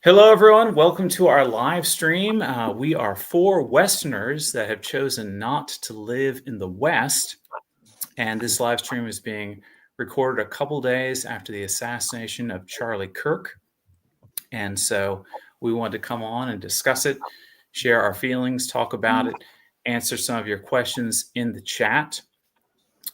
Hello, everyone. Welcome to our live stream. We are four Westerners that have chosen not to live in the West. And this live stream is being recorded a couple days after the assassination of Charlie Kirk. And so we wanted to come on and discuss it, share our feelings, talk about it, answer some of your questions in the chat.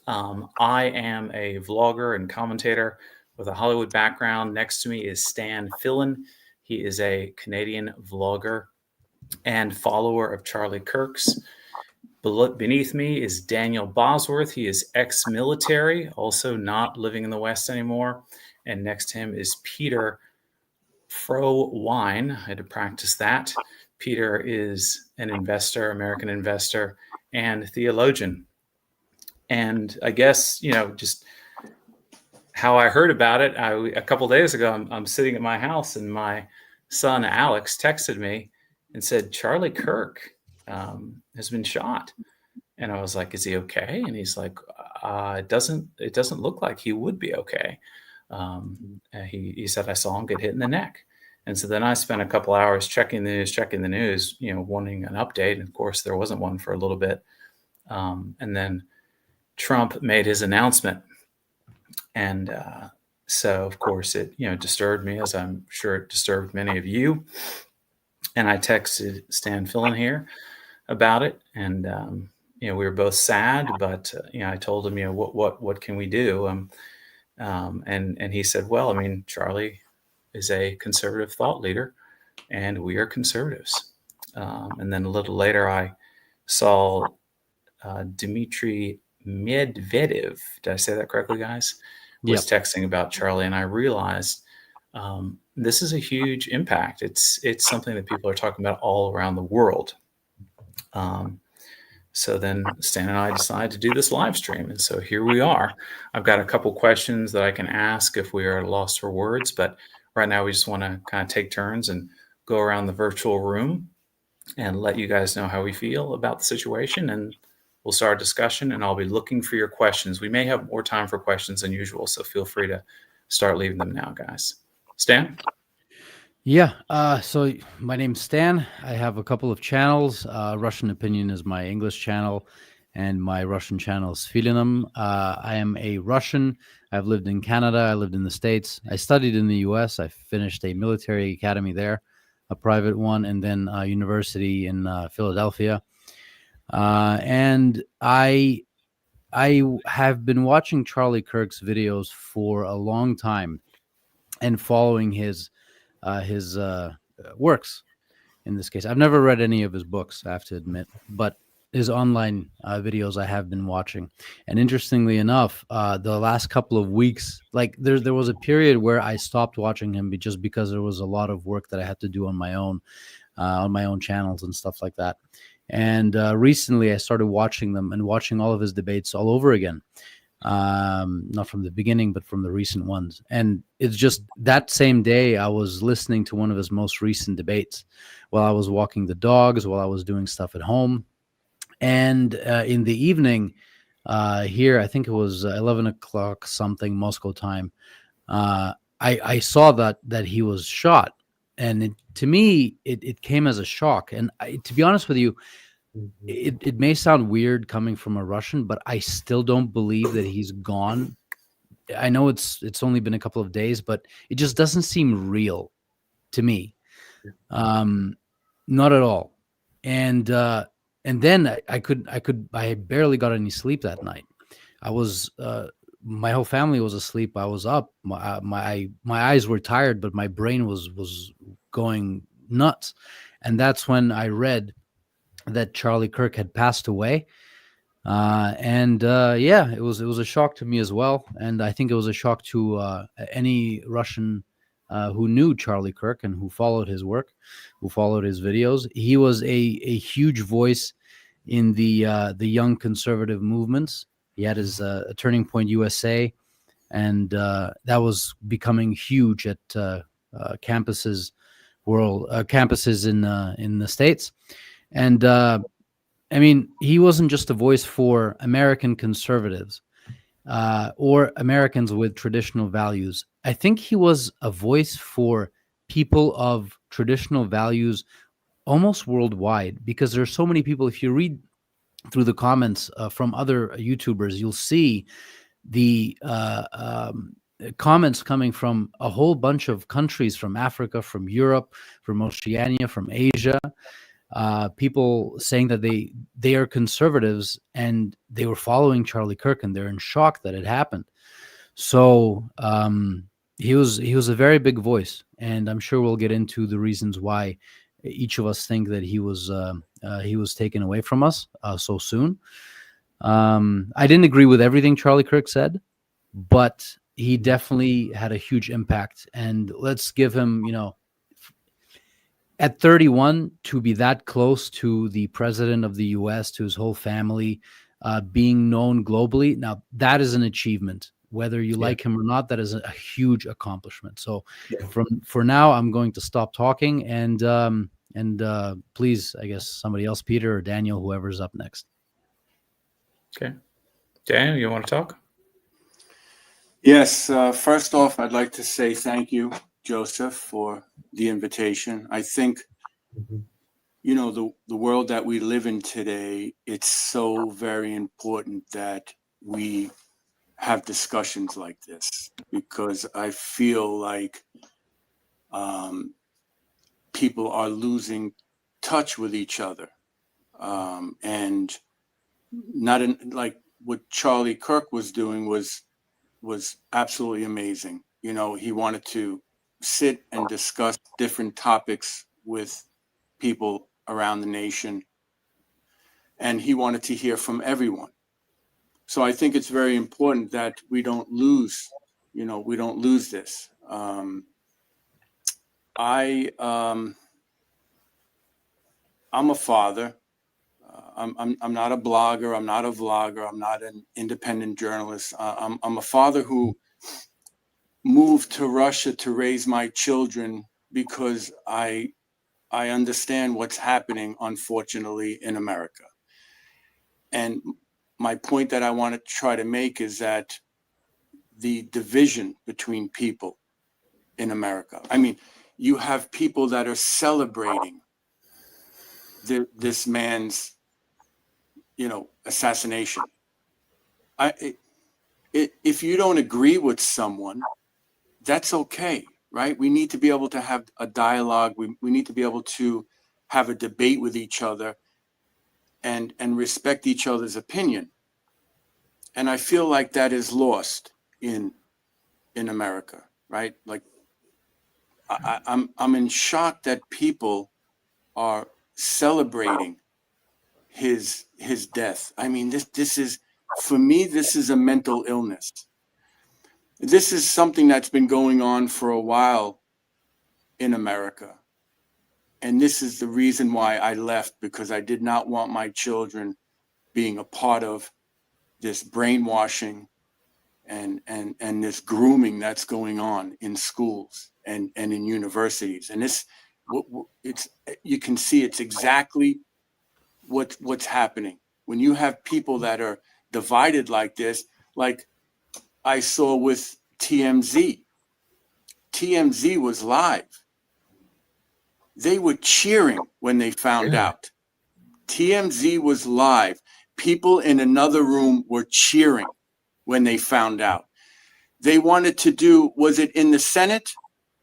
I am a vlogger and commentator with a Hollywood background. Next to me is Stan Filin. He is a Canadian vlogger and follower of Charlie Kirk's. Beneath me is Daniel Bosworth. He is ex-military, also not living in the West anymore. And next to him is Peter Forhwein. I had to practice that. Peter is an investor, American investor, and theologian. And I guess, just how I heard about it, a couple days ago, I'm sitting at my house and my son Alex texted me and said, Charlie Kirk has been shot. And I was like, is he okay? And he's like, it doesn't look like he would be okay. He said, I saw him get hit in the neck. And so then I spent a couple hours checking the news, wanting an update. And of course, there wasn't one for a little bit. And then Trump made his announcement. And so, of course, it disturbed me, as I'm sure it disturbed many of you. And I texted Stan Filin here about it, and we were both sad. But I told him, what can we do? And he said, well, I mean, Charlie is a conservative thought leader, and we are conservatives. And then a little later, I saw Dmitry Medvedev, did I say that correctly, guys? Was texting about Charlie, and I realized this is a huge impact. It's something that people are talking about all around the world. So then Stan and I decided to do this live stream, and so here we are. I've got a couple questions that I can ask if we are at a loss for words, but right now we just want to kind of take turns and go around the virtual room and let you guys know how we feel about the situation, and we'll start a discussion, and I'll be looking for your questions. We may have more time for questions than usual, so feel free to start leaving them now, guys. Stan? Yeah, so my name's Stan. I have a couple of channels. Russian Opinion is my English channel, and my Russian channel is Filin. I am a Russian. I've lived in Canada. I lived in the States. I studied in the U.S. I finished a military academy there, a private one, and then a university in Philadelphia. And I have been watching Charlie Kirk's videos for a long time and following his works. In this case, I've never read any of his books, I have to admit, but his online videos I have been watching. And interestingly enough, the last couple of weeks, like there was a period where I stopped watching him just because there was a lot of work that I had to do on my own channels and stuff like that. And recently I started watching them and watching all of his debates all over again. Not from the beginning, but from the recent ones. And it's just that same day I was listening to one of his most recent debates while I was walking the dogs, while I was doing stuff at home. And in the evening here, I think it was 11 o'clock something Moscow time, I saw that he was shot. And to me, it came as a shock. And to be honest with you, it may sound weird coming from a Russian, but I still don't believe that he's gone. I know it's only been a couple of days, but it just doesn't seem real to me. Not at all. And then I barely got any sleep that night. I was my whole family was asleep. I was up. My eyes were tired, but my brain was going nuts. And that's when I read that Charlie Kirk had passed away. It was a shock to me as well. And I think it was a shock to any Russian who knew Charlie Kirk and who followed his work, who followed his videos. He was a huge voice in the young conservative movements. He had his Turning Point USA, and that was becoming huge at campuses in the States. And I mean, he wasn't just a voice for American conservatives or Americans with traditional values. I think he was a voice for people of traditional values almost worldwide, because there are so many people. If you read through the comments from other YouTubers, you'll see the comments coming from a whole bunch of countries, from Africa, from Europe, from Oceania, from Asia. People saying that they are conservatives and they were following Charlie Kirk, and they're in shock that it happened. So he was a very big voice, and I'm sure we'll get into the reasons why each of us think that he was taken away from us so soon. I didn't agree with everything Charlie Kirk said, but he definitely had a huge impact. And let's give him, at 31, to be that close to the president of the US, to his whole family, being known globally. Now, that is an achievement. Whether you like him or not, that is a huge accomplishment. So for now, I'm going to stop talking, and please, I guess somebody else, Peter or Daniel, whoever's up next. Okay. Daniel, you want to talk? Yes. First off, I'd like to say thank you, Joseph, for the invitation. I think, the world that we live in today, it's so very important that we have discussions like this, because I feel like people are losing touch with each other, and like what Charlie Kirk was doing was absolutely amazing. He wanted to sit and discuss different topics with people around the nation, and he wanted to hear from everyone. So I think it's very important that we don't lose this. I'm a father. I'm not a blogger. I'm not a vlogger. I'm not an independent journalist. I'm a father who moved to Russia to raise my children because I understand what's happening, unfortunately, in America. And my point that I want to try to make is that the division between people in America. I mean, you have people that are celebrating this man's, assassination. If you don't agree with someone, that's okay, right? We need to be able to have a dialogue. We need to be able to have a debate with each other and respect each other's opinion. And I feel like that is lost in America, right? Like I'm in shock that people are celebrating his death. I mean, this is, for me, this is a mental illness. This is something that's been going on for a while in America. And this is the reason why I left, because I did not want my children being a part of this brainwashing and this grooming that's going on in schools and in universities. And you can see it's exactly what's happening when you have people that are divided like this. Like I saw with TMZ. TMZ was live. They were cheering when they found out. TMZ was live. People in another room were cheering when they found out. They wanted to do, was it in the Senate?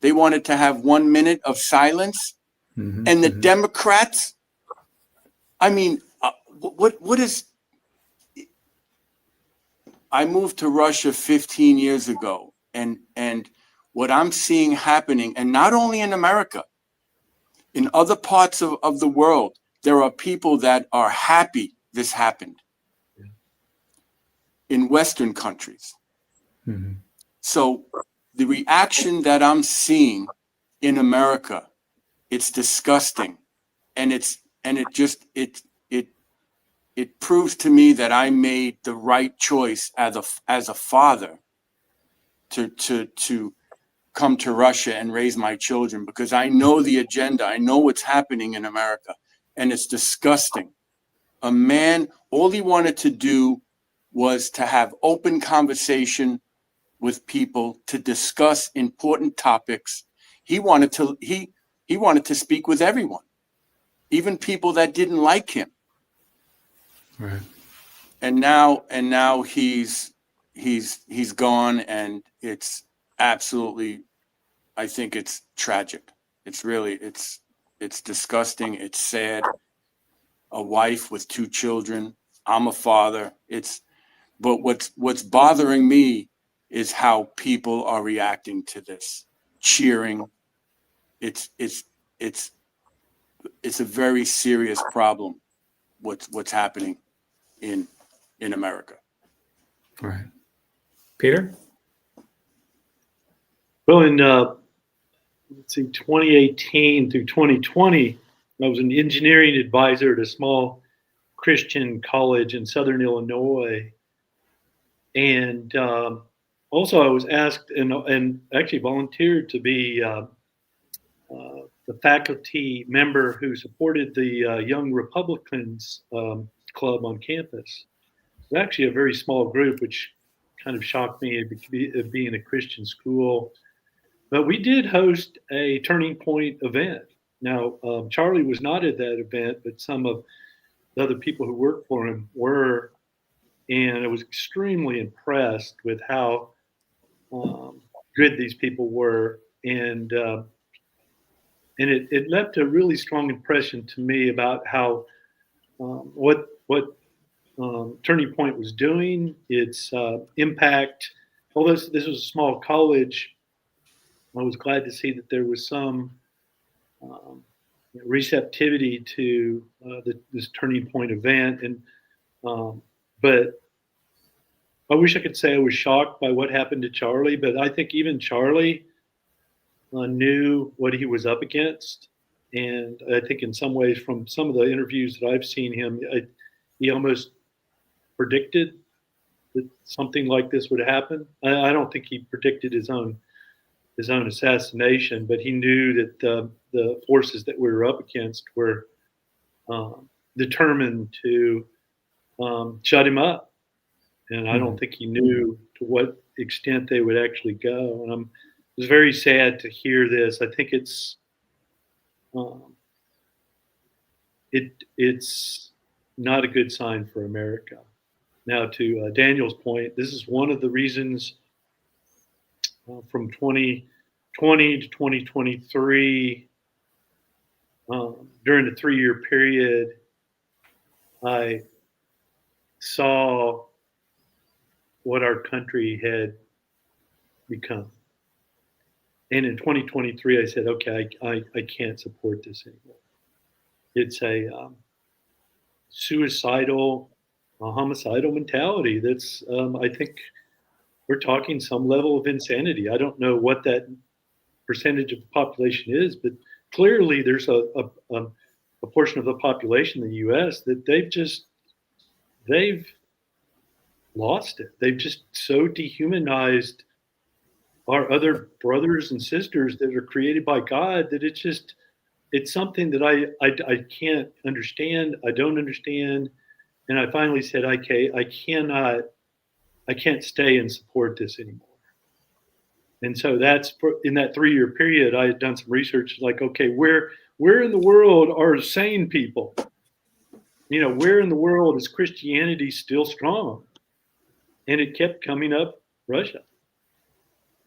They wanted to have 1 minute of silence. And the Democrats, I mean, what is, I moved to Russia 15 years ago, and what I'm seeing happening, and not only in America, in other parts of the world, there are people that are happy this happened in Western countries. So the reaction that I'm seeing in America, it's disgusting. And it proves to me that I made the right choice as a father to come to Russia and raise my children, because I know the agenda. I know what's happening in America, and it's disgusting. A man, all he wanted to do was to have open conversation with people, to discuss important topics. he wanted to speak with everyone, even people that didn't like him. Right. And now he's gone, and it's absolutely, I think it's tragic. It's really, it's disgusting. It's sad. A wife with 2 children. I'm a father. But what's bothering me is how people are reacting to this, cheering. It's a very serious problem. What's happening in America. Right. Peter? Well, in 2018 through 2020, I was an engineering advisor at a small Christian college in Southern Illinois, and also I was asked and actually volunteered to be the faculty member who supported the Young Republicans club on campus. It was actually a very small group, which kind of shocked me, it being a Christian school. But we did host a Turning Point event. Now, Charlie was not at that event, but some of the other people who worked for him were. And I was extremely impressed with how good these people were. And it left a really strong impression to me about how what Turning Point was doing, its impact. Although this was a small college, I was glad to see that there was some receptivity to this Turning Point event. And but I wish I could say I was shocked by what happened to Charlie, but I think even Charlie knew what he was up against. And I think in some ways, from some of the interviews that I've seen him, he almost predicted that something like this would happen. I don't think he predicted his own assassination, but he knew that the forces that we were up against were determined to shut him up. And I don't think he knew to what extent they would actually go. And it was very sad to hear this. I think it's not a good sign for America. Now, to Daniel's point, this is one of the reasons from 2020 to 2023, during the 3-year period, I saw what our country had become. And in 2023, I said, okay, I can't support this anymore. It's a suicidal, homicidal mentality that's, I think we're talking some level of insanity. I don't know what that percentage of the population is, but clearly there's a portion of the population in the U.S. that they've lost it. They've just so dehumanized our other brothers and sisters that are created by God that it's something that I can't understand. I don't understand. And I finally said, okay, I can't stay and support this anymore. And so in that 3-year period, I had done some research like, okay, where in the world are sane people? Where in the world is Christianity still strong? And it kept coming up, Russia.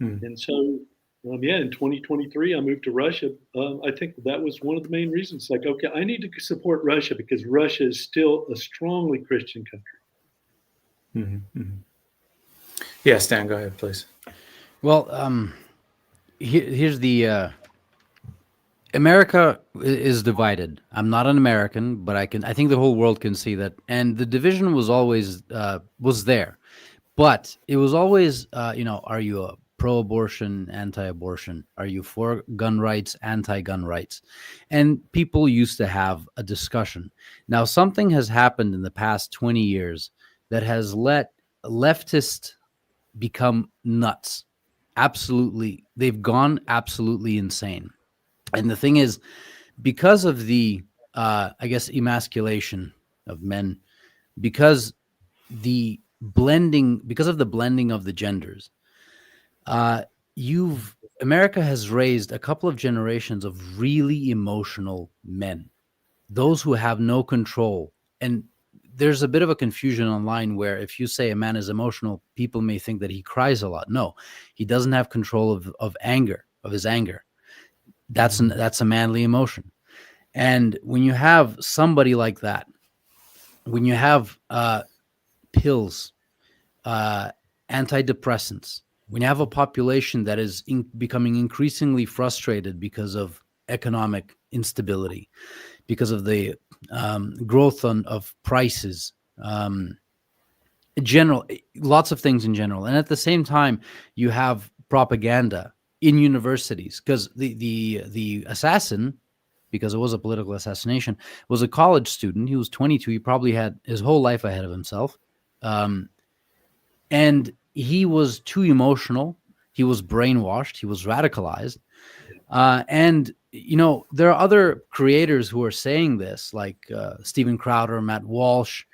And so, in 2023, I moved to Russia. I think that was one of the main reasons. Like, okay, I need to support Russia because Russia is still a strongly Christian country. Mm-hmm. Mm-hmm. Yeah, Stan, go ahead, please. Well, here's the America is divided. I'm not an American, but I think the whole world can see that. And the division was always was there, but it was always, are you a pro-abortion, anti-abortion? Are you for gun rights, anti-gun rights? And people used to have a discussion. Now, something has happened in the past 20 years that has let leftists become nuts. Absolutely. They've gone absolutely insane. And the thing is, because of the, emasculation of men, because of the blending of the genders, you've America has raised a couple of generations of really emotional men, those who have no control. And there's a bit of a confusion online where if you say a man is emotional, people may think that he cries a lot. No, he doesn't have control of anger, of his anger. That's a manly emotion. And when you have somebody like that, when you have pills, antidepressants, when you have a population that is becoming increasingly frustrated because of economic instability, because of the growth of prices, general, lots of things in general. And at the same time, you have propaganda in universities, because the assassin, because it was a political assassination, was a college student. He was 22. He probably had his whole life ahead of himself. And he was too emotional. He was brainwashed. He was radicalized. And, there are other creators who are saying this, like Steven Crowder, Matt Walsh,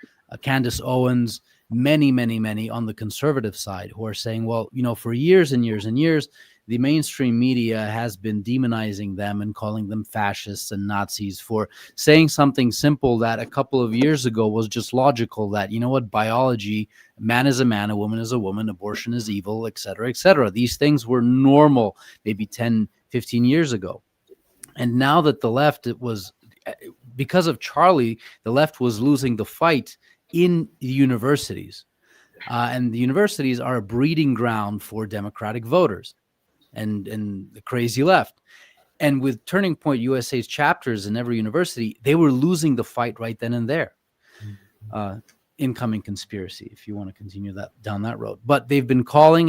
Candace Owens, many, many, many on the conservative side who are saying, well, for years and years and years, the mainstream media has been demonizing them and calling them fascists and Nazis for saying something simple that a couple of years ago was just logical, that, biology, man is a man, a woman is a woman, abortion is evil, et cetera, et cetera. These things were normal maybe 10, 15 years ago. And now that the left, because of Charlie, the left was losing the fight in the universities. And the universities are a breeding ground for Democratic voters and the crazy left. And with Turning Point USA's chapters in every university, they were losing the fight right then and there. Incoming conspiracy, if you want to continue down that road. But they've been calling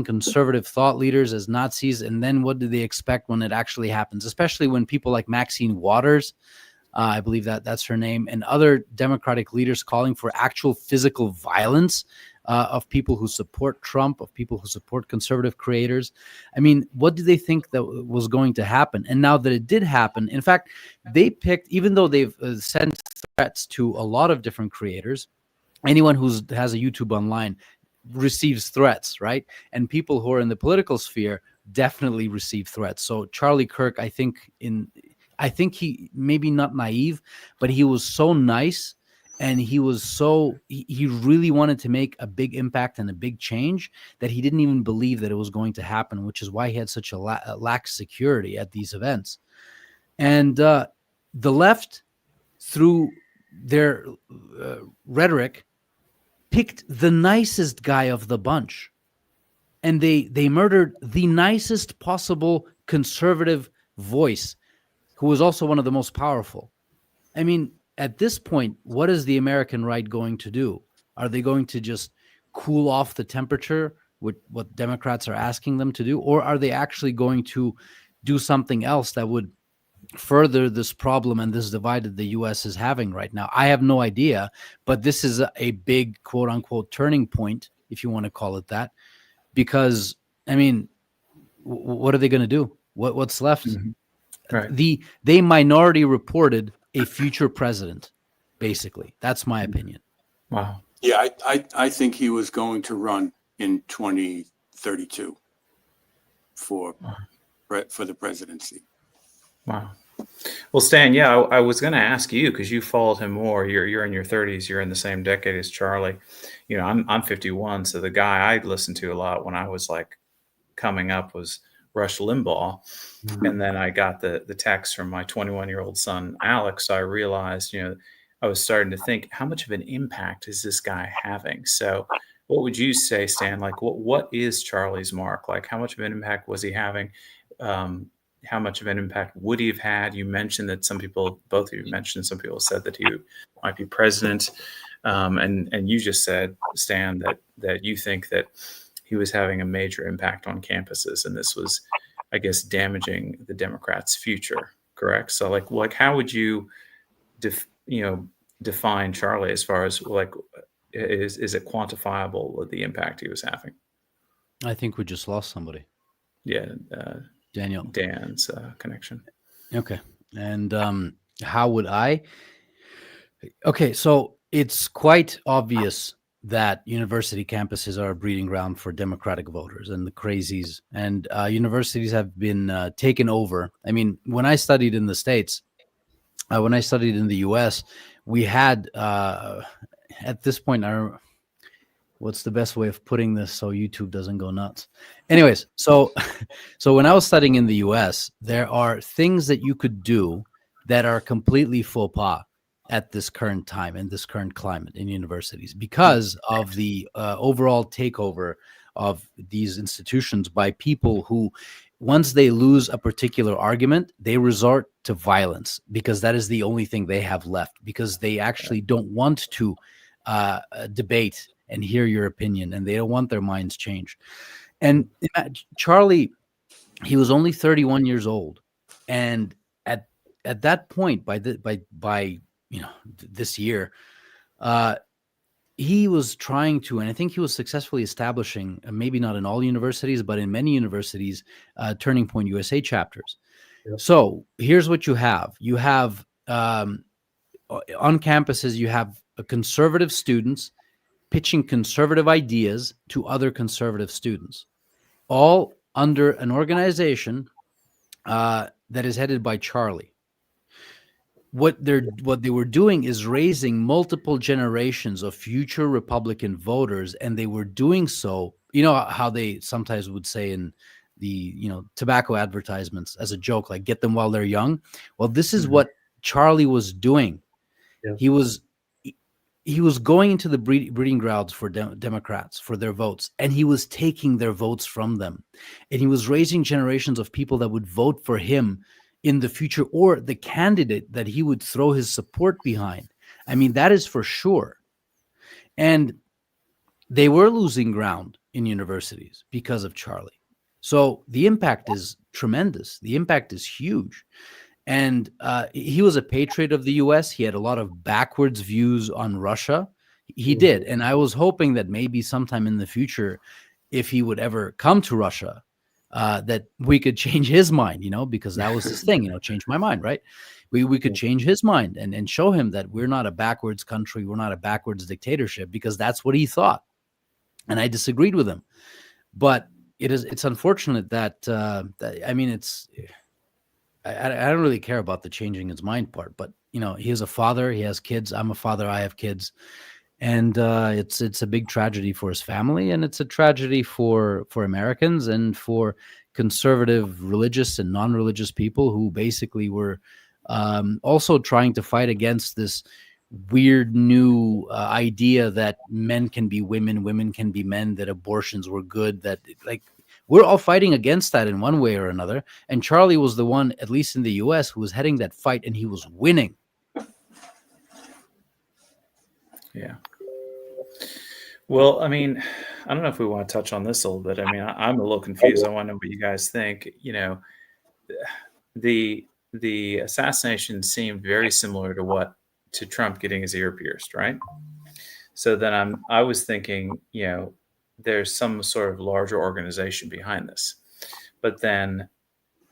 conservative thought leaders as Nazis. And then what do they expect when it actually happens? Especially when people like Maxine Waters, I believe that's her name, and other Democratic leaders calling for actual physical violence of people who support Trump, of people who support conservative creators. I mean, what do they think that was going to happen? And now that it did happen, in fact, they picked, even though they've sent threats to a lot of different creators, anyone who has a YouTube online receives threats, right? And people who are in the political sphere definitely receive threats. So Charlie Kirk, I think he, maybe not naive, but he was so nice, and he really wanted to make a big impact and a big change that he didn't even believe that it was going to happen, which is why he had such a lax security at these events. And the left, through their rhetoric, picked the nicest guy of the bunch, and they murdered the nicest possible conservative voice, who was also one of the most powerful. I mean, at this point, what is the American right going to do? Are they going to just cool off the temperature with what Democrats are asking them to do? Or are they actually going to do something else that would further this problem and this divide that the U.S. is having right now? I have no idea, but this is a big, quote unquote, turning point, if you want to call it that, because, I mean, what are they going to do? What's left? Mm-hmm. Right. They minority reported a future president, basically. That's my opinion. Wow. Yeah, I think he was going to run in 2032 for the presidency. Wow. Well, Stan, yeah, I was going to ask you, because you followed him more. You're in your 30s. You're in the same decade as Charlie. I'm 51, so the guy I listened to a lot when I was like coming up was Rush Limbaugh. Mm-hmm. And then I got the text from my 21-year-old son, Alex. So I realized, I was starting to think, how much of an impact is this guy having? So what would you say, Stan? Like, what is Charlie's mark? Like, how much of an impact was he having? How much of an impact would he have had? You mentioned that both of you mentioned, some people said that he might be president. And you just said, Stan, that you think that he was having a major impact on campuses, and this was, I guess, damaging the Democrats' future. Correct? So, like, how would you, define Charlie as far as like, is it quantifiable, the impact he was having? I think we just lost somebody. Yeah, Dan's connection. Okay, and how would I? Okay, so it's quite obvious that university campuses are a breeding ground for Democratic voters and the crazies, and universities have been taken over. I mean, when I studied in the States, when I studied in the U.S., we had at this point, what's the best way of putting this so YouTube doesn't go nuts? Anyways, so when I was studying in the US, there are things that you could do that are completely faux pas at this current time in this current climate in universities because of the overall takeover of these institutions by people who, once they lose a particular argument, they resort to violence because that is the only thing they have left, because they actually don't want to debate and hear your opinion, and they don't want their minds changed. And Charlie, he was only 31 years old, and at that point, by this year, he was trying to, and I think he was successfully establishing, maybe not in all universities, but in many universities, Turning Point USA chapters. Yep. So here's what you have: you have on campuses, you have conservative students pitching conservative ideas to other conservative students, all under an organization that is headed by Charlie. What they were doing is raising multiple generations of future Republican voters, and they were doing so. You know how they sometimes would say in the tobacco advertisements as a joke, like, get them while they're young. Well, this is what Charlie was doing. Yeah. He was going into the breeding grounds for Democrats for their votes, and he was taking their votes from them, and he was raising generations of people that would vote for him in the future, or the candidate that he would throw his support behind. I mean, that is for sure. And they were losing ground in universities because of Charlie. So the impact is tremendous. The impact is huge. And he was a patriot of the U.S. He had a lot of backwards views on Russia. He did. And I was hoping that maybe sometime in the future, if he would ever come to Russia, that we could change his mind, because that was his thing, change my mind, right? We could change his mind and show him that we're not a backwards country. We're not a backwards dictatorship, because that's what he thought. And I disagreed with him. But it's unfortunate that, I don't really care about the changing his mind part, but he is a father, he has kids. I'm a father, I have kids, and it's a big tragedy for his family, and it's a tragedy for Americans and for conservative, religious and non-religious people who basically were also trying to fight against this weird new idea that men can be women, women can be men, that abortions were good, that we're all fighting against that in one way or another. And Charlie was the one, at least in the U.S., who was heading that fight, and he was winning. Yeah. Well, I mean, I don't know if we want to touch on this a little bit. I mean, I'm a little confused. I want to know what you guys think. The assassination seemed very similar to Trump getting his ear pierced, right? So then I was thinking, there's some sort of larger organization behind this, but then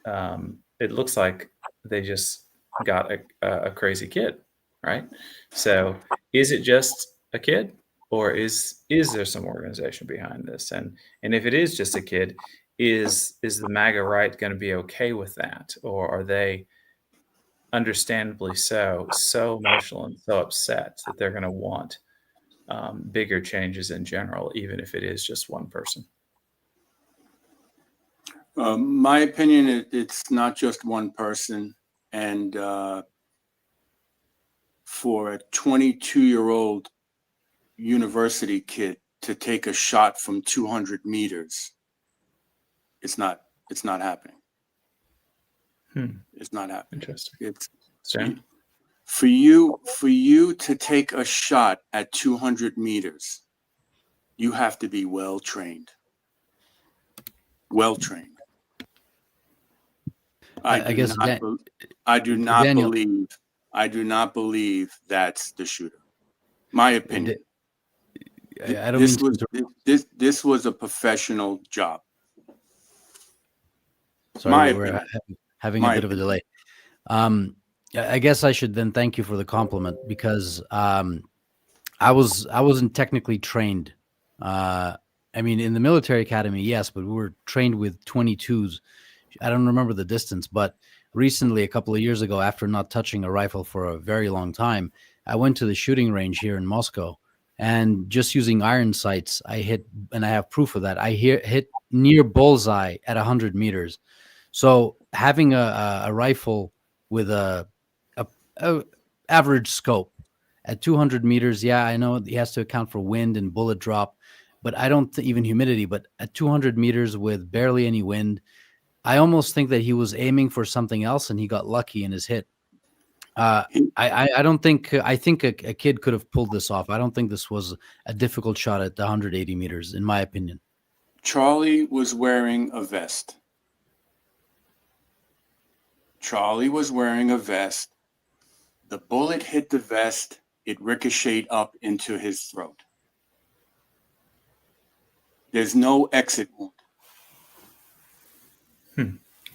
it looks like they just got a crazy kid, right? So is it just a kid, or is there some organization behind this? And if it is just a kid, is the MAGA right going to be okay with that, or are they understandably so emotional and so upset that they're going to want bigger changes in general, even if it is just one person? My opinion, it's not just one person. And for a 22-year-old university kid to take a shot from 200 meters, it's not happening. It's not happening. Interesting. It's Sam? For you to take a shot at 200 meters, you have to be well trained. I do not believe that's the shooter. My opinion. This was a professional job. Sorry, we're having a bit of a delay. I guess I should then thank you for the compliment, because I I wasn't technically trained. I mean, in the military academy, yes, but we were trained with 22s. I don't remember the distance, but recently, a couple of years ago, after not touching a rifle for a very long time, I went to the shooting range here in Moscow, and just using iron sights, I hit, and I have proof of that. I hit near bullseye at 100 meters. So having a rifle with a average scope at 200 meters, yeah, I know he has to account for wind and bullet drop, but I don't even humidity. But at 200 meters with barely any wind, I almost think that he was aiming for something else and he got lucky in his hit. I don't think, I think a kid could have pulled this off. I don't think this was a difficult shot at the 180 meters, in my opinion. Charlie was wearing a vest. Charlie was wearing a vest. The bullet hit the vest. It ricocheted up into his throat. There's no exit wound.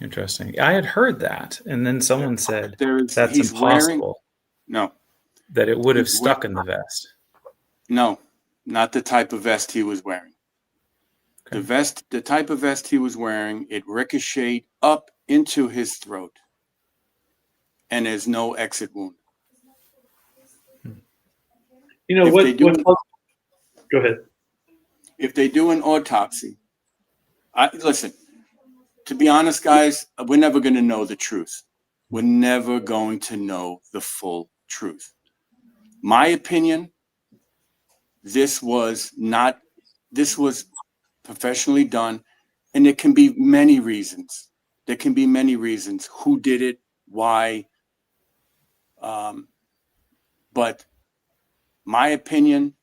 Interesting. I had heard that, and then someone said that's he's impossible. No. That it would have He's stuck in the vest. No, not the type of vest he was wearing. Okay. The type of vest he was wearing, it ricocheted up into his throat. And there's no exit wound. You know If go ahead. If they do an autopsy, listen, to be honest, guys, we're never going to know the truth. We're never going to know the full truth. My opinion, this was professionally done, and there can be many reasons. There can be many reasons. Who did it? Why? But my opinion,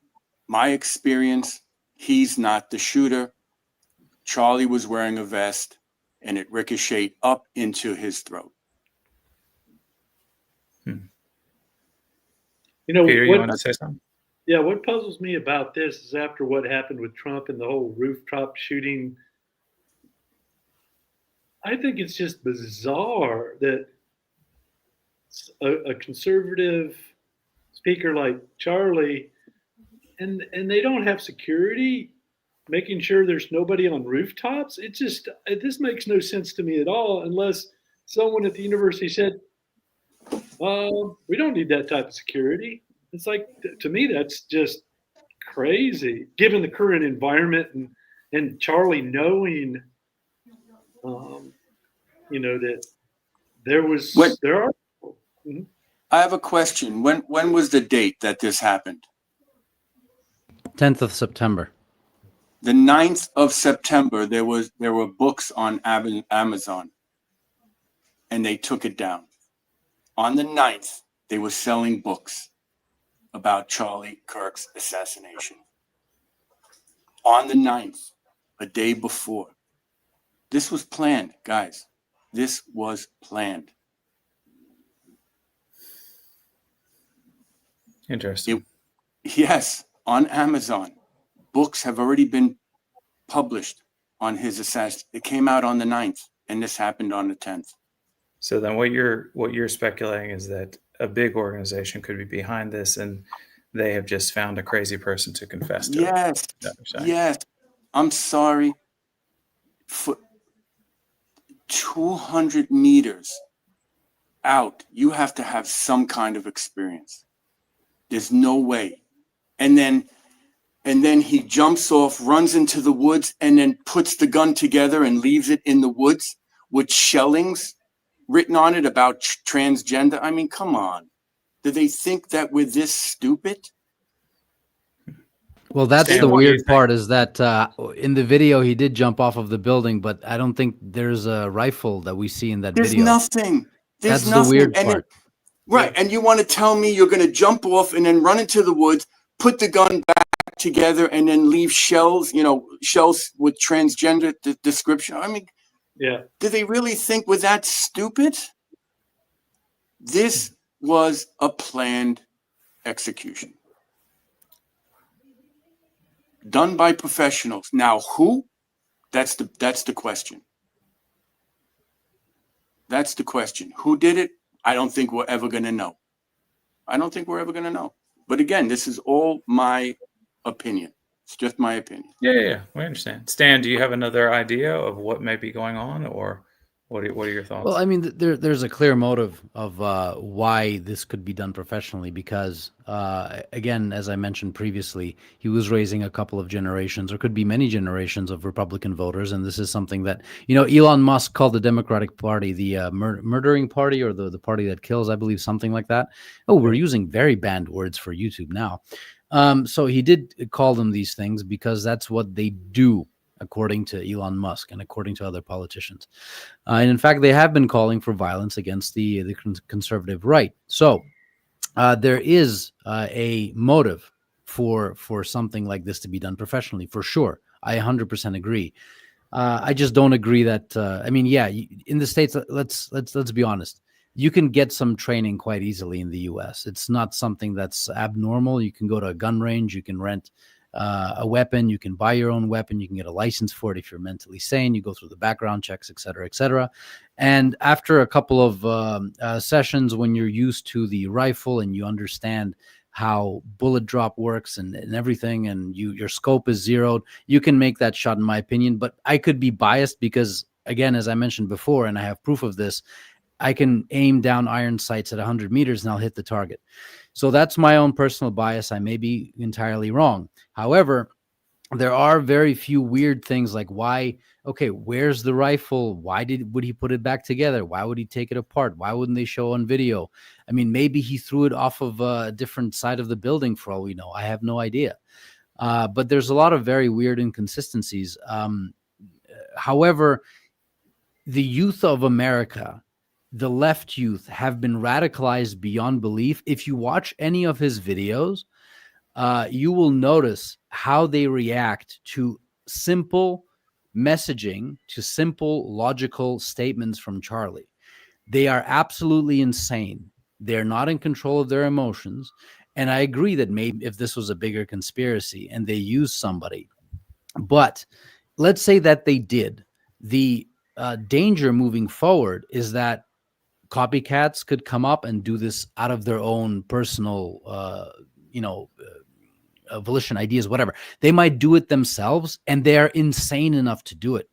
my experience, he's not the shooter. Charlie was wearing a vest, and it ricocheted up into his throat. You know, Peter, you want to say something? Yeah, what puzzles me about this is after what happened with Trump and the whole rooftop shooting, I think it's just bizarre that a conservative speaker like Charlie, and they don't have security, making sure there's nobody on rooftops. This makes no sense to me at all, unless someone at the university said, we don't need that type of security. It's like, to me, that's just crazy, given the current environment and Charlie knowing, that there are. Mm-hmm. I have a question. When was the date that this happened? 10th of September. The 9th of September, there were books on Amazon, and they took it down. On the 9th, they were selling books about Charlie Kirk's assassination. On the 9th, a day before. This was planned, guys. This was planned. Interesting. Yes, on Amazon. Books have already been published on his assassination. It came out on the 9th, and this happened on the 10th. So then what you're speculating is that a big organization could be behind this, and they have just found a crazy person to confess to. Yes, yes. I'm sorry. For 200 meters out, you have to have some kind of experience. There's no way. And then he jumps off, runs into the woods, and then puts the gun together and leaves it in the woods with shellings written on it about transgender. I mean, come on. Do they think that we're this stupid? Well, that's the weird part, is that in the video he did jump off of the building, but I don't think there's a rifle that we see in that video. There's nothing. That's the weird part. Right. And you want to tell me you're going to jump off and then run into the woods, put the gun back together, and then leave shells with transgender description? I mean, yeah. Do they really think we're that stupid? This was a planned execution. Done by professionals. Now, who? That's the question. That's the question. Who did it? I don't think we're ever going to know. I don't think we're ever going to know. But again, this is all my opinion. It's just my opinion. Yeah. We understand. Stan, do you have another idea of what may be going on, or what are your thoughts? Well, I mean, there's a clear motive of why this could be done professionally because, again, as I mentioned previously, he was raising a couple of generations, or could be many generations of Republican voters, and this is something that, Elon Musk called the Democratic Party the murdering party, or the party that kills, I believe, something like that. Oh, we're using very banned words for YouTube now. So he did call them these things because that's what they do, according to Elon Musk and according to other politicians. And in fact, they have been calling for violence against the conservative right. So there is a motive for something like this to be done professionally, for sure. I 100% agree. I just don't agree that, in the States, let's be honest. You can get some training quite easily in the US. It's not something that's abnormal. You can go to a gun range, you can rent a weapon, you can buy your own weapon, you can get a license for it if you're mentally sane, you go through the background checks, et cetera, and after a couple of sessions, when you're used to the rifle and you understand how bullet drop works and everything, and your scope is zeroed, you can make that shot, in my opinion. But I could be biased because, again, as I mentioned before, and I have proof of this, I can aim down iron sights at 100 meters and I'll hit the target. So that's my own personal bias. I may be entirely wrong. However, there are very few weird things like where's the rifle? Would he put it back together? Why would he take it apart? Why wouldn't they show on video? I mean, maybe he threw it off of a different side of the building for all we know. I have no idea. But there's a lot of very weird inconsistencies. However, the youth of America, the left youth, have been radicalized beyond belief. If you watch any of his videos, you will notice how they react to simple messaging, to simple logical statements from Charlie. They are absolutely insane. They're not in control of their emotions. And I agree that maybe if this was a bigger conspiracy and they used somebody, but let's say that they did, the danger moving forward is that copycats could come up and do this out of their own personal, volition, ideas, whatever. They might do it themselves, and they are insane enough to do it.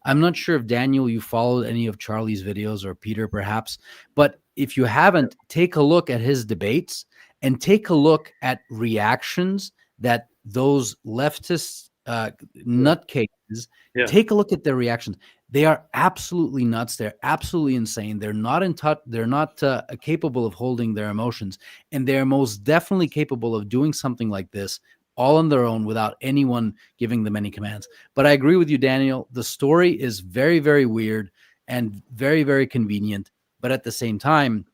I'm not sure if, Daniel, you followed any of Charlie's videos, or Peter perhaps, but if you haven't, take a look at his debates and take a look at reactions that those leftist nutcases, take a look at their reactions. They are absolutely nuts. They're absolutely insane. They're not in touch. They're not capable of holding their emotions. And they're most definitely capable of doing something like this all on their own without anyone giving them any commands. But I agree with you, Daniel. The story is very, very weird and very, very convenient. But at the same time,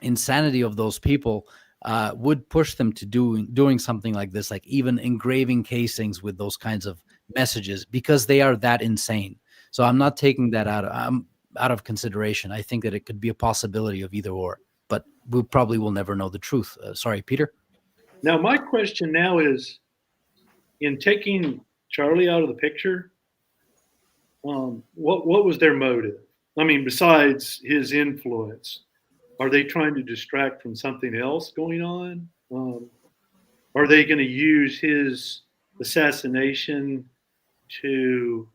insanity of those people would push them to doing something like this, like even engraving casings with those kinds of messages, because they are that insane. So I'm not taking that out of consideration. I think that it could be a possibility of either or, but we probably will never know the truth. Sorry, Peter. Now, my question now is, in taking Charlie out of the picture, what was their motive? I mean, besides his influence, are they trying to distract from something else going on? Are they going to use his assassination to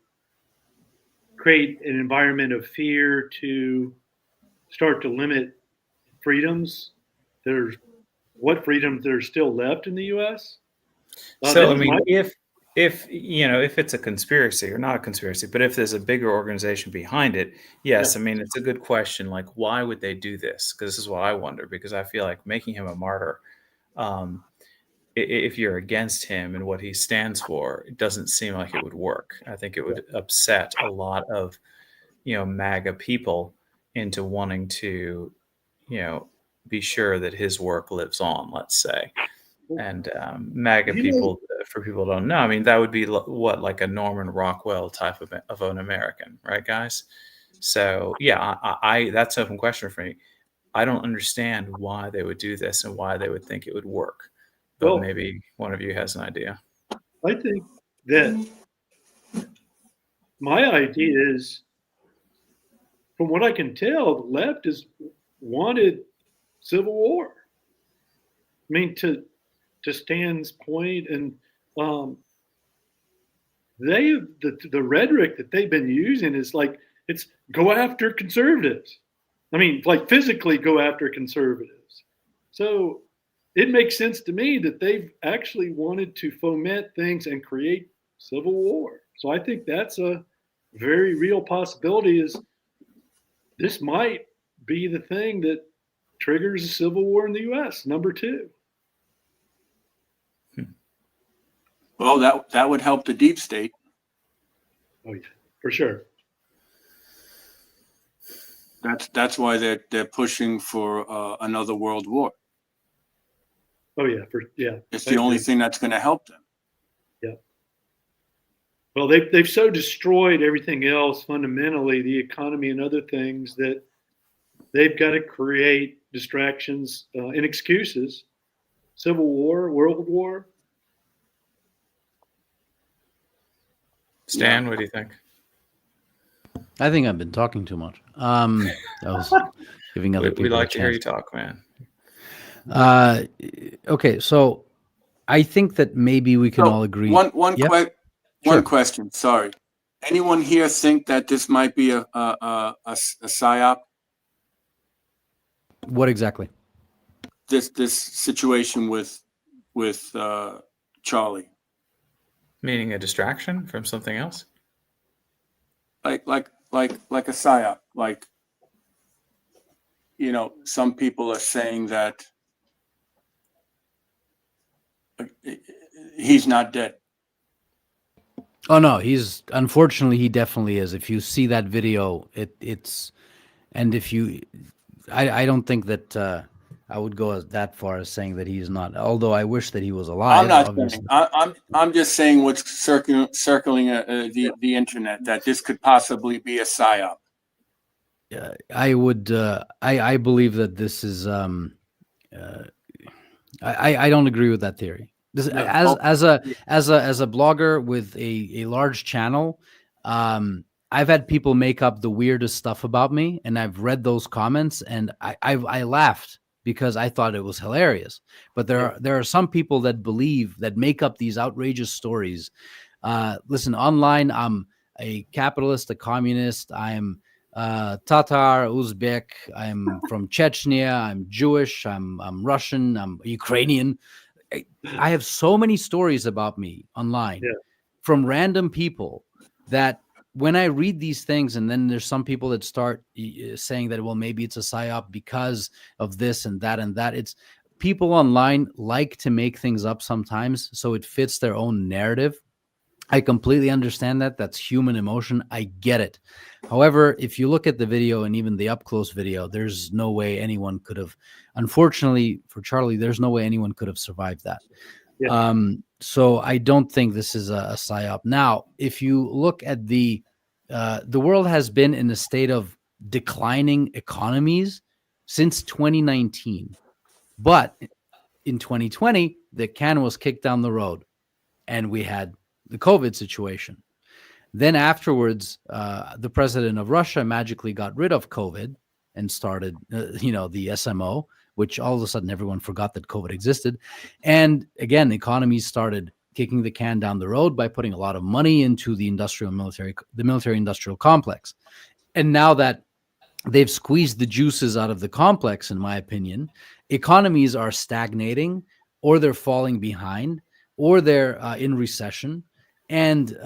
create an environment of fear to start to limit freedoms? What freedoms that are still left in the U.S.? So, I mean, if it's a conspiracy, or not a conspiracy, but if there's a bigger organization behind it, yes, I mean, it's a good question. Like, why would they do this? Because this is what I wonder, because I feel like making him a martyr, if you're against him and what he stands for, it doesn't seem like it would work. I think it would upset a lot of, MAGA people into wanting to, be sure that his work lives on, let's say. And MAGA people, for people who don't know, I mean, that would be like a Norman Rockwell type of an American, right, guys? So, yeah, I that's an open question for me. I don't understand why they would do this and why they would think it would work. But maybe one of you has an idea. I think that my idea is, from what I can tell, the left has wanted civil war. I mean, to Stan's point, and the rhetoric that they've been using is like, it's go after conservatives. I mean, like physically go after conservatives. So it makes sense to me that they've actually wanted to foment things and create civil war. So I think that's a very real possibility. Is this might be the thing that triggers a civil war in the U.S. Number 2. Well, that would help the deep state. Oh yeah, for sure. That's why they're pushing for another world war. Oh yeah, It's the only thing that's going to help them. Yeah. Well, they've so destroyed everything else fundamentally, the economy and other things, that they've got to create distractions and excuses. Civil war, world war. Stan, what do you think? I think I've been talking too much. I was giving other people. We like a to hear chance. you talk, man. Okay, so I think that maybe we can all agree. One Sure. question. Sorry. Anyone here think that this might be a psyop? What exactly? This situation with Charlie, Meaning a distraction from something else? like a psyop. Like, some people are saying that he's not dead. Oh no, unfortunately he definitely is. If you see that video, it's, and if you, I don't think that I would go that far as saying that he's not. Although I wish that he was alive. I'm not obviously. saying. I'm just saying what's circling the internet, that this could possibly be a psyop. I would. I believe that this is. I don't agree with that theory. This, No. as a blogger with a large channel, I've had people make up the weirdest stuff about me, and I've read those comments, and I laughed because I thought it was hilarious. But there are some people that make up these outrageous stories. Listen, online, I'm a capitalist, a communist. I'm Tatar, Uzbek. I'm from Chechnya. I'm Jewish. I'm Russian. I'm Ukrainian. I have so many stories about me online from random people that when I read these things, and then there's some people that start saying that, well, maybe it's a psyop because of this and that and that. It's people online like to make things up sometimes so it fits their own narrative. I completely understand that. That's human emotion. I get it. However, if you look at the video and even the up-close video, there's no way anyone could have, unfortunately for Charlie, there's no way anyone could have survived that. Yeah. So I don't think this is a psyop. Now, if you look at the world has been in a state of declining economies since 2019. But in 2020, the can was kicked down the road and we had the COVID situation. Then afterwards, the president of Russia magically got rid of COVID and started, the SMO, which all of a sudden everyone forgot that COVID existed. And again, economies started kicking the can down the road by putting a lot of money into the military industrial complex. And now that they've squeezed the juices out of the complex, in my opinion, economies are stagnating, or they're falling behind, or they're in recession. And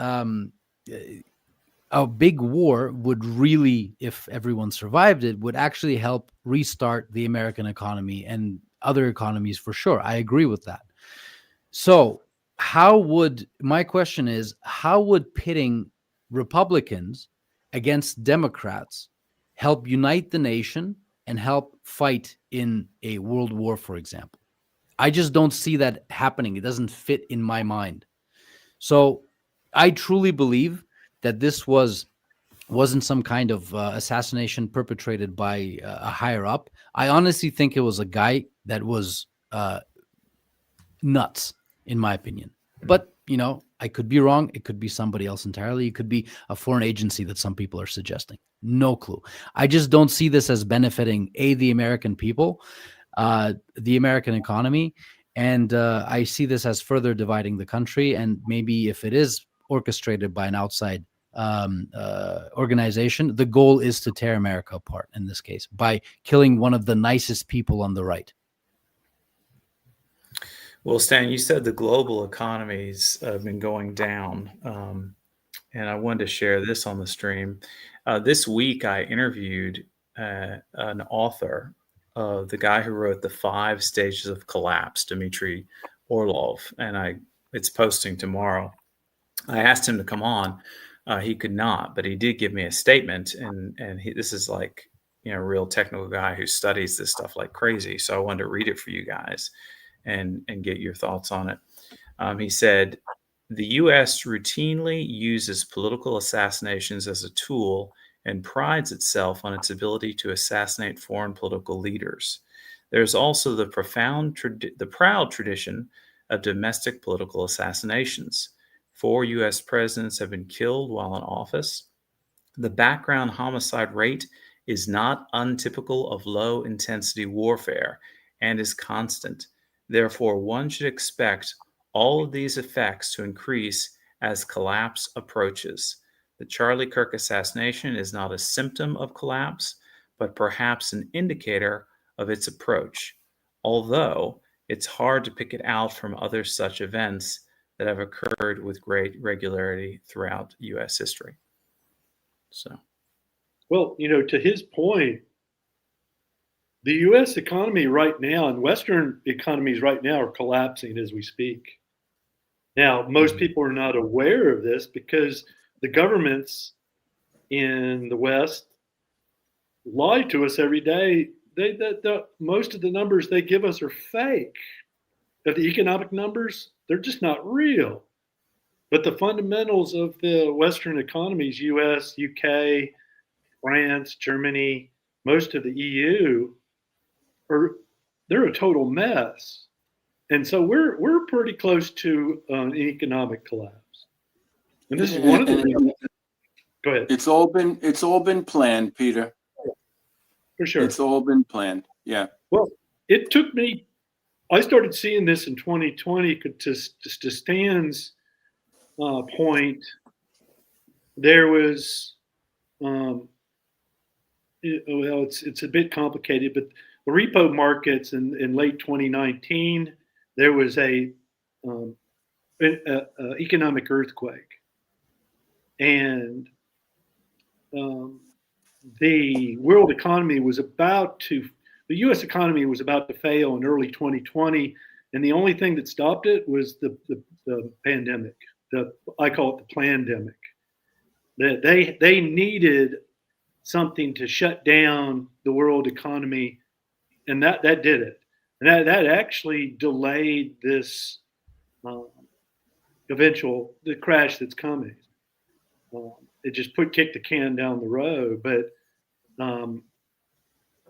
a big war would really, if everyone survived it, would actually help restart the American economy and other economies for sure. I agree with that. So my question is, how would pitting Republicans against Democrats help unite the nation and help fight in a world war, for example? I just don't see that happening. It doesn't fit in my mind. So I truly believe that this wasn't some kind of assassination perpetrated by a higher up. I honestly think it was a guy that was nuts, in my opinion. But, I could be wrong. It could be somebody else entirely. It could be a foreign agency that some people are suggesting. No clue. I just don't see this as benefiting, the American people, the American economy, And I see this as further dividing the country. And maybe if it is orchestrated by an outside organization, the goal is to tear America apart in this case by killing one of the nicest people on the right. Well, Stan, you said the global economies have been going down. And I wanted to share this on the stream. This week, I interviewed an author, the guy who wrote The 5 Stages of Collapse, Dmitry Orlov, and it's posting tomorrow. I asked him to come on. He could not, but he did give me a statement, and this is like, a real technical guy who studies this stuff like crazy. So I wanted to read it for you guys and get your thoughts on it. He said, the U.S. routinely uses political assassinations as a tool and prides itself on its ability to assassinate foreign political leaders. There's also the proud tradition of domestic political assassinations. 4 U.S. presidents have been killed while in office. The background homicide rate is not untypical of low-intensity warfare and is constant. Therefore, one should expect all of these effects to increase as collapse approaches. The Charlie Kirk assassination is not a symptom of collapse, but perhaps an indicator of its approach, although it's hard to pick it out from other such events that have occurred with great regularity throughout U.S. history. So, well, to his point, the U.S. economy right now and Western economies right now are collapsing as we speak. Now, most people are not aware of this because the governments in the West lie to us every day. Most of the numbers they give us are fake. But the economic numbers, they're just not real. But the fundamentals of the Western economies, US, UK, France, Germany, most of the EU, they're a total mess. And so we're pretty close to an economic collapse. And this is one of the reasons. Go ahead. It's all been planned, Peter. For sure. It's all been planned. Yeah. Well, it took me, I started seeing this in 2020 to Stan's point. There was, it's a bit complicated, but the repo markets in late 2019, there was a economic earthquake, and the world economy was the U.S. economy was about to fail in early 2020, and the only thing that stopped it was the pandemic. I call it the plandemic. That they needed something to shut down the world economy, and that did it. And that actually delayed this the crash that's coming. It just kicked the can down the road. But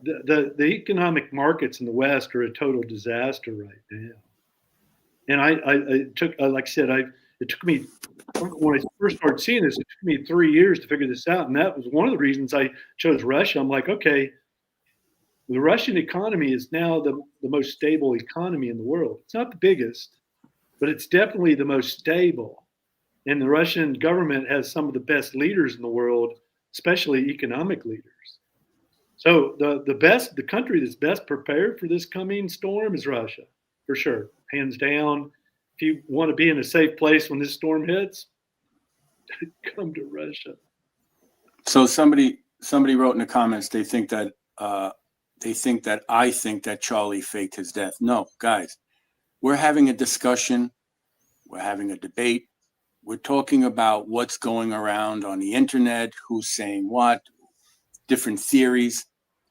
the economic markets in the West are a total disaster right now. And it took me, when I first started seeing this, it took me 3 years to figure this out. And that was one of the reasons I chose Russia. I'm like, okay, the Russian economy is now the most stable economy in the world. It's not the biggest, but it's definitely the most stable. And the Russian government has some of the best leaders in the world, especially economic leaders. So the country that's best prepared for this coming storm is Russia, for sure, hands down. If you want to be in a safe place when this storm hits, come to Russia. So somebody wrote in the comments they think that I think that Charlie faked his death. No, guys, we're having a discussion. We're having a debate. We're talking about what's going around on the internet, who's saying what, different theories.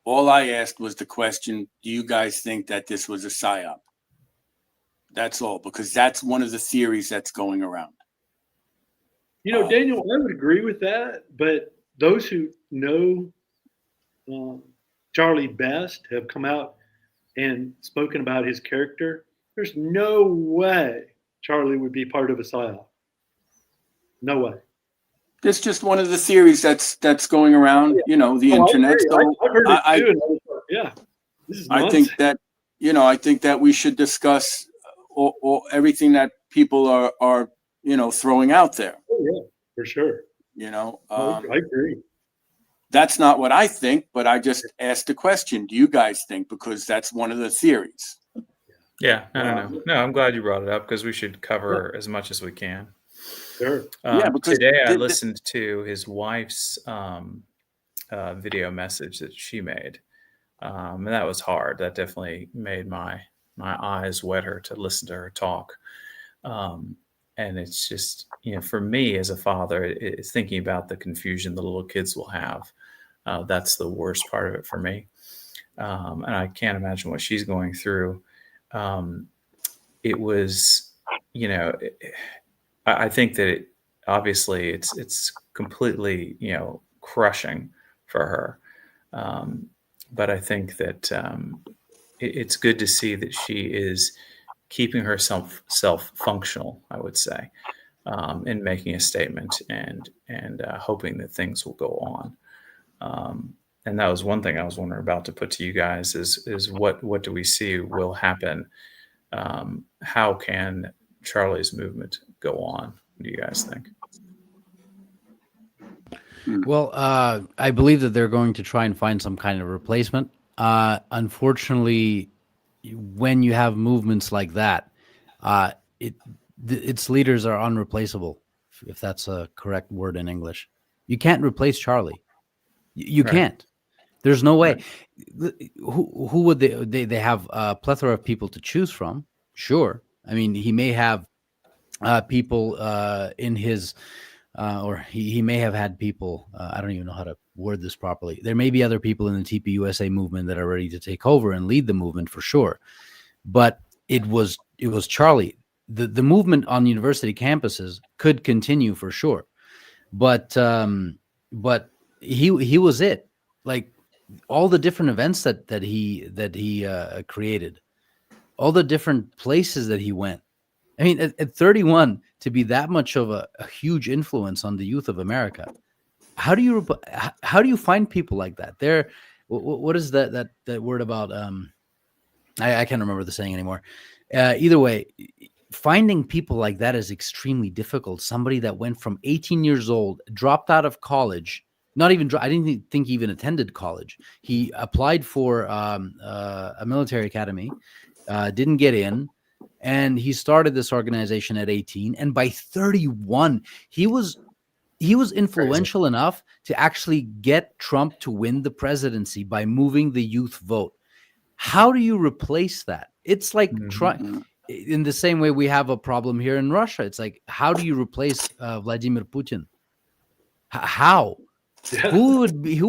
All I asked was the question, do you guys think that this was a psyop? That's all, because that's one of the theories that's going around. Daniel, I would agree with that, but those who know Charlie best have come out and spoken about his character. There's no way Charlie would be part of a psyop. No way. It's just one of the theories that's going around, the internet. So I've heard it too. Yeah, this is nonsense. I think that we should discuss or everything that people are throwing out there. Oh, yeah, for sure. I agree. That's not what I think, but I just asked the question. Do you guys think? Because that's one of the theories. Yeah, no. I'm glad you brought it up because we should cover as much as we can. Sure. Because today I listened to his wife's video message that she made, and that was hard. That definitely made my eyes wetter to listen to her talk. And it's just, for me as a father, it's thinking about the confusion the little kids will have. That's the worst part of it for me. And I can't imagine what she's going through. It was, I think that obviously it's completely, crushing for her. But I think that it's good to see that she is keeping herself functional, I would say, in making a statement and hoping that things will go on. And that was one thing I was wondering about to put to you guys is what do we see will happen? How can Charlie's movement go on? What do you guys think? Well, I believe that they're going to try and find some kind of replacement. Unfortunately, when you have movements like that, its leaders are unreplaceable, if that's a correct word in English. You can't replace Charlie. You can't. There's no way. Right. Who would they have a plethora of people to choose from? Sure. I mean, he may have people in his, or he may have had people. I don't even know how to word this properly. There may be other people in the TPUSA movement that are ready to take over and lead the movement for sure. But it was Charlie. The movement on university campuses could continue for sure, but he was it. Like all the different events that he created, all the different places that he went. I mean, at 31, to be that much of a huge influence on the youth of America, how do you find people like that? What is that word about? I can't remember the saying anymore. Either way, finding people like that is extremely difficult. Somebody that went from 18 years old, dropped out of college, I didn't think he even attended college. He applied for a military academy, didn't get in, and he started this organization at 18. And by 31, he was influential enough to actually get Trump to win the presidency by moving the youth vote. How do you replace that? It's like in the same way we have a problem here in Russia. It's like, how do you replace Vladimir Putin? How? Yeah. Who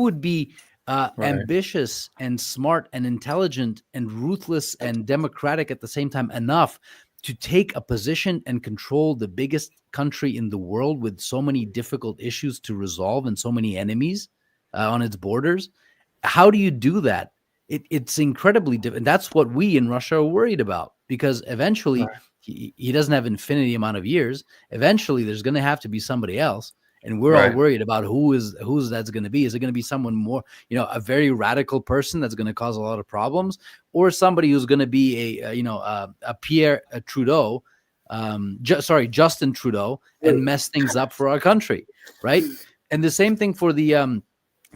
would be ambitious and smart and intelligent and ruthless and democratic at the same time enough to take a position and control the biggest country in the world with so many difficult issues to resolve and so many enemies on its borders? How do you do that? It's incredibly different. That's what we in Russia are worried about, because eventually he doesn't have infinity amount of years. Eventually there's going to have to be somebody else. And we're all worried about who's that's going to be. Is it going to be someone more, a very radical person that's going to cause a lot of problems, or somebody who's going to be a Pierre Trudeau, Justin Trudeau, and mess things up for our country, right? And the same thing for the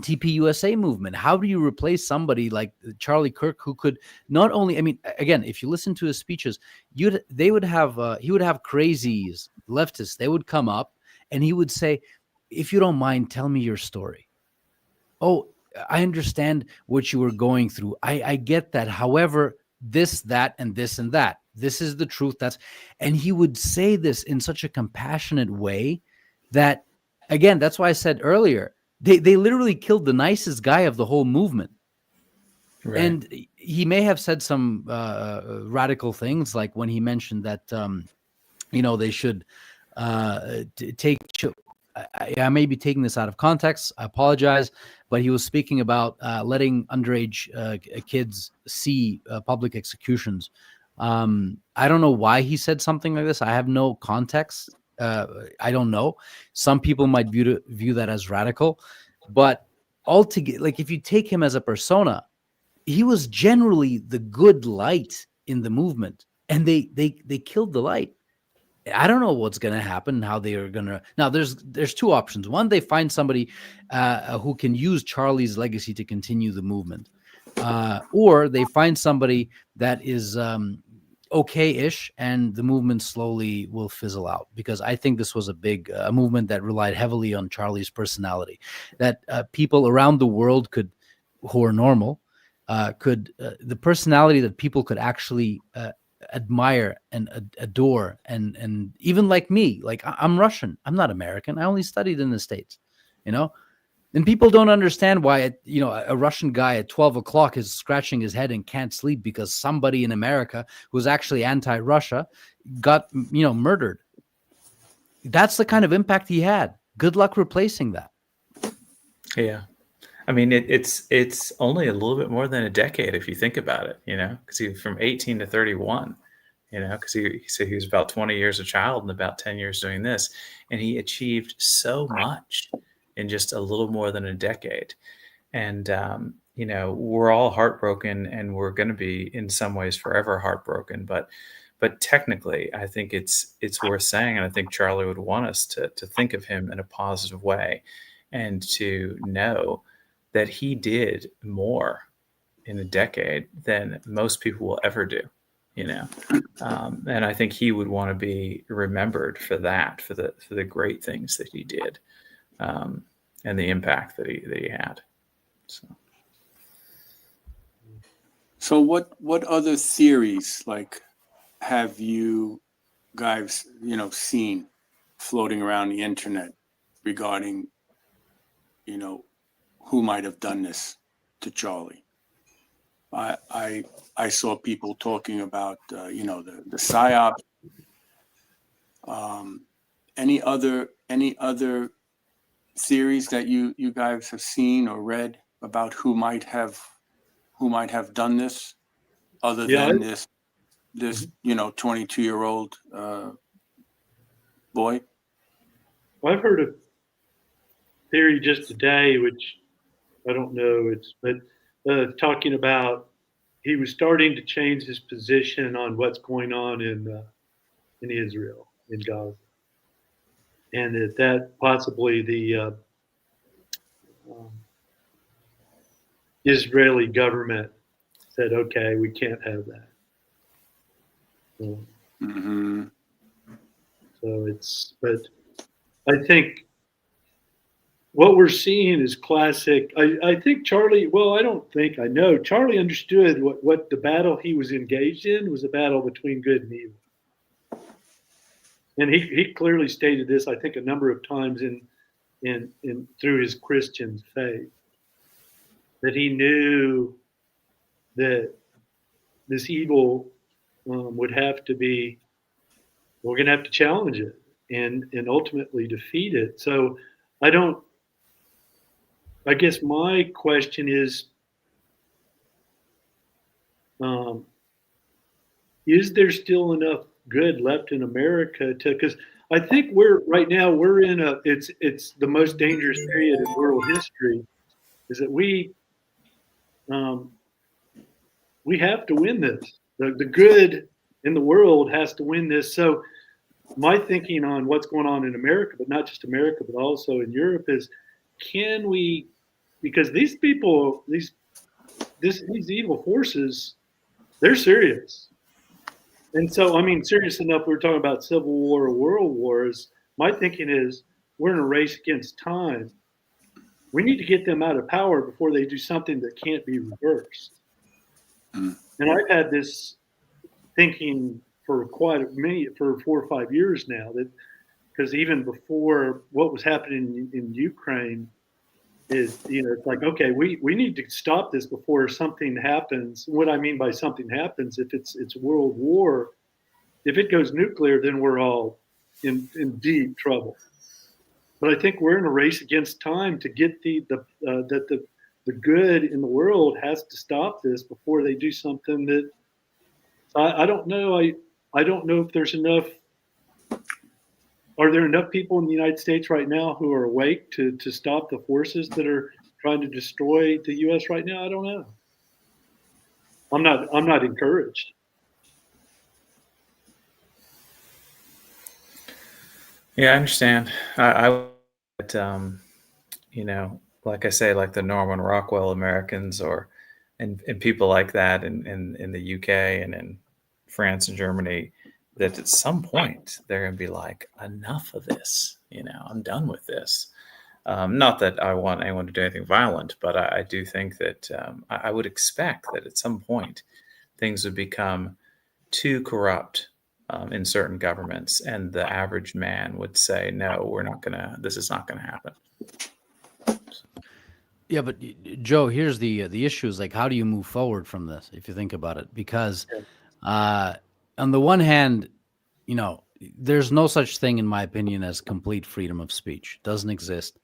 TPUSA movement. How do you replace somebody like Charlie Kirk, who could not only, I mean, again, if you listen to his speeches, he would have crazies, leftists. They would come up and he would say, if you don't mind, tell me your story. Oh, I understand what you were going through. I get that. However, this, that, and this and that. This is the truth. And he would say this in such a compassionate way that, again, that's why I said earlier, they literally killed the nicest guy of the whole movement. Right. And he may have said some radical things, like when he mentioned that, they should take. I may be taking this out of context. I apologize, but he was speaking about letting underage kids see public executions. I don't know why he said something like this. I have no context. I don't know. Some people might view that as radical, but altogether, like if you take him as a persona, he was generally the good light in the movement. and they killed the light. I don't know what's going to happen, how they are going to. Now, there's two options. One, they find somebody who can use Charlie's legacy to continue the movement, or they find somebody that is okay-ish, and the movement slowly will fizzle out. Because I think this was a big movement that relied heavily on Charlie's personality, that people around the world who are normal, the personality that people could actually admire and adore, and even like me, like I'm Russian, I'm not American, I only studied in the States, and people don't understand why a Russian guy at 12 o'clock is scratching his head and can't sleep because somebody in America who's actually anti-Russia got murdered. That's the kind of impact he had. Good luck replacing that. Yeah. I mean, it's only a little bit more than a decade if you think about it, because he was from 18 to 31, because he said he was about 20 years a child and about 10 years doing this. And he achieved so much in just a little more than a decade. And, we're all heartbroken, and we're going to be in some ways forever heartbroken. But technically, I think it's worth saying, and I think Charlie would want us to think of him in a positive way and to know that he did more in a decade than most people will ever do, and I think he would want to be remembered for that, for the great things that he did, and the impact that he had. So what other theories have you guys seen floating around the internet regarding who might have done this to Charlie? I saw people talking about the psyop. Any other theories that you guys have seen or read about who might have done this, other than this 22-year-old boy? Well, I've heard a theory just today, which I don't know, but talking about he was starting to change his position on what's going on in Israel, in Gaza, and that possibly the Israeli government said, okay, we can't have that. But I think what we're seeing is classic. I think Charlie, I know Charlie understood what the battle he was engaged in was, a battle between good and evil. And he clearly stated this, I think, a number of times in through his Christian faith, that he knew that this evil would have to be, we're going to have to challenge it and ultimately defeat it. So I guess my question is there still enough good left in America because I think we're in it's the most dangerous period in world history, is that we have to win this. The good in the world has to win this. So my thinking on what's going on in America, but not just America, but also in Europe, is can we, because these people, these evil forces, they're serious. And so, I mean, serious enough, we're talking about civil war or world wars. My thinking is we're in a race against time. We need to get them out of power before they do something that can't be reversed. And I've had this thinking for for 4 or 5 years now, that because even before what was happening in Ukraine is, it's like, okay, we need to stop this before something happens. What I mean by something happens, if it's world war, if it goes nuclear, then we're all in deep trouble. But I think we're in a race against time to get the good in the world has to stop this before they do something that I don't know. I don't know if there's enough. Are there enough people in the United States right now who are awake to stop the forces that are trying to destroy the U.S. right now? I don't know. I'm not encouraged. Yeah, I understand. I like I say, like the Norman Rockwell Americans and people like that in the UK and in France and Germany, that at some point they're going to be like, enough of this. I'm done with this. Not that I want anyone to do anything violent, but I do think that I would expect that at some point things would become too corrupt in certain governments, and the average man would say, "No, this is not gonna happen." Yeah, but Joe, here's the issue: is like, how do you move forward from this? If you think about it, because on the one hand, there's no such thing, in my opinion, as complete freedom of speech. It doesn't exist.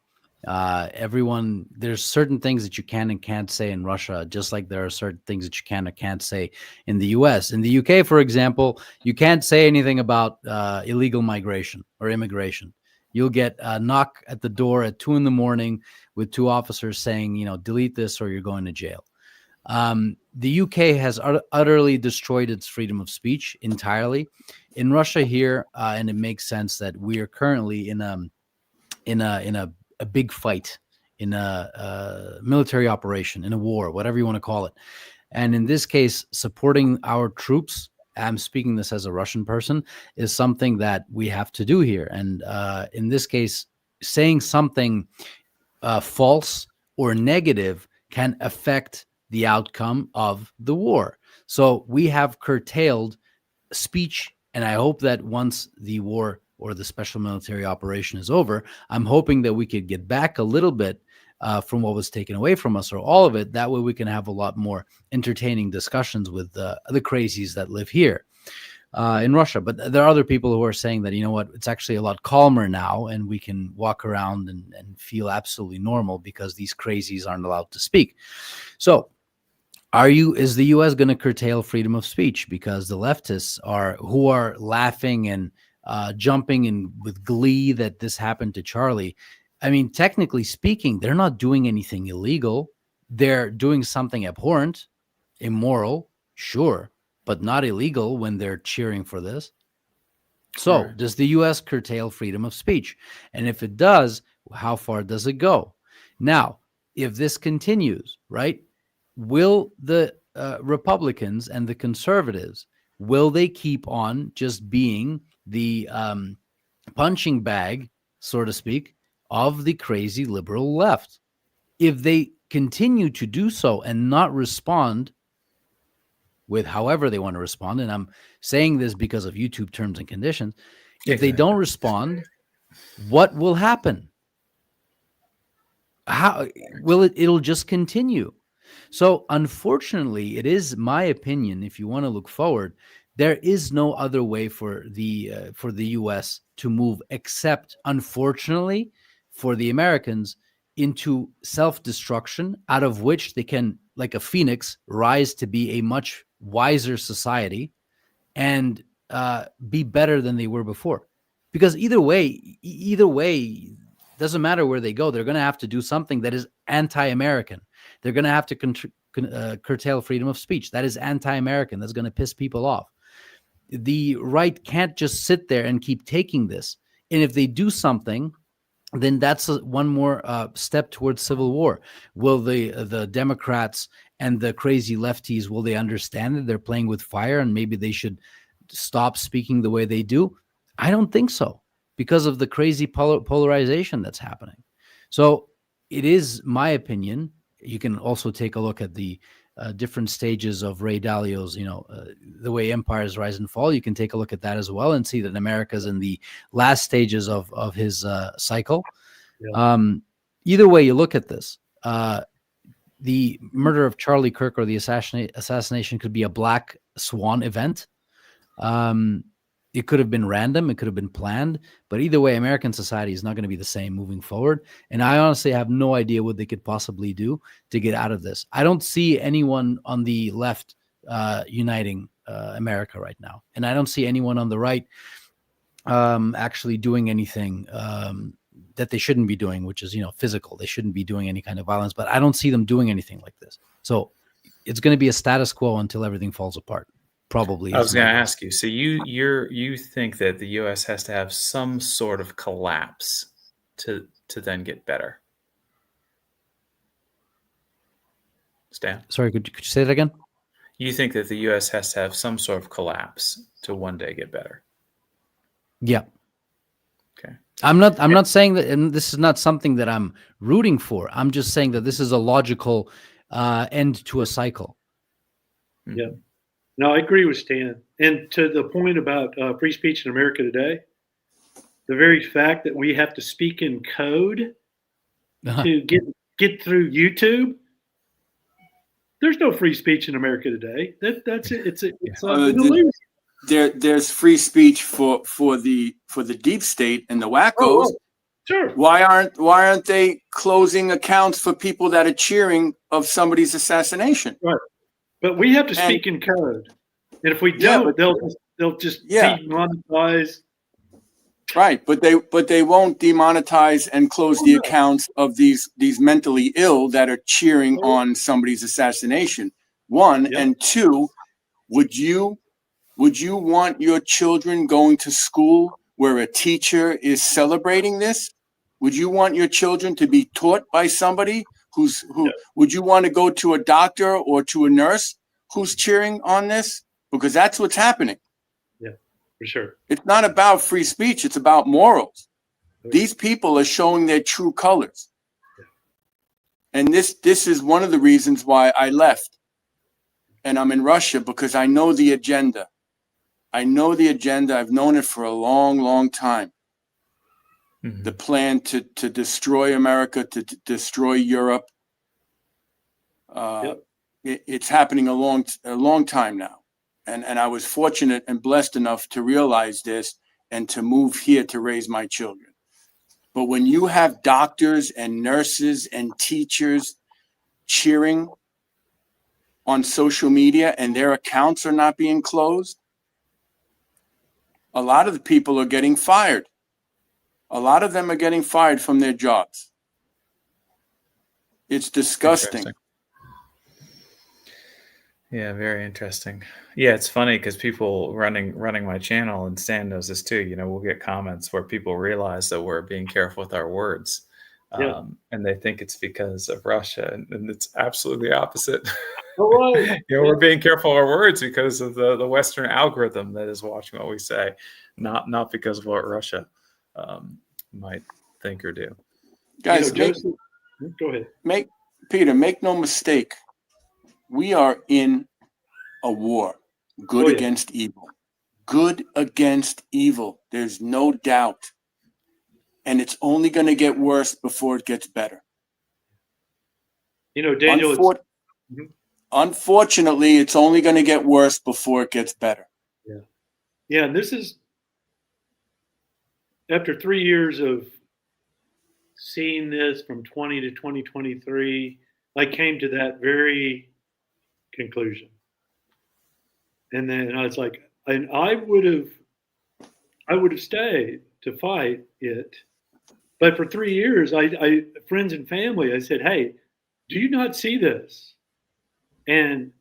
There's certain things that you can and can't say in Russia, just like there are certain things that you can or can't say in the US. In the UK, for example, you can't say anything about illegal migration or immigration. You'll get a knock at the door at 2 a.m. with 2 officers saying, delete this or you're going to jail. The UK has utterly destroyed its freedom of speech entirely. In Russia here, and it makes sense that we are currently in a big fight, in a military operation, in a war, whatever you want to call it. And in this case, supporting our troops, I'm speaking this as a Russian person, is something that we have to do here. And in this case, saying something false or negative can affect the outcome of the war. So we have curtailed speech, and I hope that once the war or the special military operation is over, I'm hoping that we could get back a little bit from what was taken away from us, or all of it. That way we can have a lot more entertaining discussions with the crazies that live here in Russia. But there are other people who are saying that, it's actually a lot calmer now, and we can walk around and feel absolutely normal because these crazies aren't allowed to speak. So is the U.S. going to curtail freedom of speech because the leftists who are laughing and jumping in with glee that this happened to Charlie? I mean, technically speaking, they're not doing anything illegal. They're doing something abhorrent, immoral, sure, but not illegal when they're cheering for this. So does the U.S. curtail freedom of speech? And if it does, how far does it go? Now, if this continues, right, will the Republicans and the conservatives, will they keep on just being the punching bag, so to speak, of the crazy liberal left? If they continue to do so and not respond with however they want to respond, and I'm saying this because of YouTube terms and conditions, if they don't respond, what will happen? How will it'll just continue? So unfortunately, it is my opinion, if you want to look forward, there is no other way for the U.S. to move except, unfortunately, for the Americans, into self-destruction, out of which they can, like a phoenix, rise to be a much wiser society and be better than they were before. Because either way, doesn't matter where they go, they're going to have to do something that is anti-American. They're going to have to curtail freedom of speech. That is anti-American. That's going to piss people off. The right can't just sit there and keep taking this. And if they do something, then that's one more step towards civil war. Will the Democrats and the crazy lefties, will they understand that they're playing with fire and maybe they should stop speaking the way they do? I don't think so, because of the crazy polarization that's happening. So it is my opinion. You can also take a look at the different stages of Ray Dalio's, the way empires rise and fall. You can take a look at that as well and see that America's in the last stages of his cycle. Yeah. Either way you look at this, the murder of Charlie Kirk or the assassination could be a black swan event. It could have been random. It could have been planned. But either way, American society is not going to be the same moving forward. And I honestly have no idea what they could possibly do to get out of this. I don't see anyone on the left uniting America right now. And I don't see anyone on the right actually doing anything that they shouldn't be doing, which is, physical. They shouldn't be doing any kind of violence. But I don't see them doing anything like this. So it's going to be a status quo until everything falls apart. probably. I was is going to my guess. ask you. So you think that the U.S. has to have some sort of collapse to then get better? Stan? Sorry, could you say that again? You think that the U.S. has to have some sort of collapse to one day get better? Yeah. Okay. I'm not saying that, and this is not something that I'm rooting for. I'm just saying that this is a logical end to a cycle. Yeah. No, I agree with Stan. And to the point about free speech in America today, the very fact that we have to speak in code to get through YouTube, there's no free speech in America today. That's it. It's an illusion. There's free speech for the deep state and the wackos. Sure. Why aren't they closing accounts for people that are cheering of somebody's assassination? Right. But we have to speak in code, and if we don't, they'll just demonetize. Right, but they won't demonetize and close the accounts of these mentally ill that are cheering on somebody's assassination. One, and two, would you want your children going to school where a teacher is celebrating this? Would you want your children to be taught by somebody would you want to go to a doctor or to a nurse who's cheering on this? Because that's what's happening. Yeah, for sure. It's not about free speech. It's about morals. These people are showing their true colors. And this is one of the reasons why I left. And I'm in Russia because I know the agenda. I know the agenda. I've known it for a long, long time. Mm-hmm. The plan to destroy America, to destroy Europe. It's happening a long time now. And I was fortunate and blessed enough to realize this and to move here to raise my children. But when you have doctors and nurses and teachers cheering on social media and their accounts are not being closed, a lot of the people are getting fired. A lot of them are getting fired from their jobs. It's disgusting. Yeah, very interesting. Yeah, it's funny because people running my channel, and Stan knows this too. You know, we'll get comments where people realize that we're being careful with our words, and they think it's because of Russia, and it's absolutely the opposite. Oh, right. You know, we're being careful of our words because of the Western algorithm that is watching what we say, not because of what Russia might think or do. Guys, go ahead. Make no mistake. We are in a war, good against evil. Good against evil. There's no doubt. And it's only going to get worse before it gets better. You know, Daniel, unfortunately, it's only going to get worse before it gets better. Yeah. Yeah, and this is after 3 years of seeing this from 20 to 2023, I came to that very conclusion. And then I was like, and I would have stayed to fight it. But for 3 years, I friends and family, I said, hey, do you not see this? And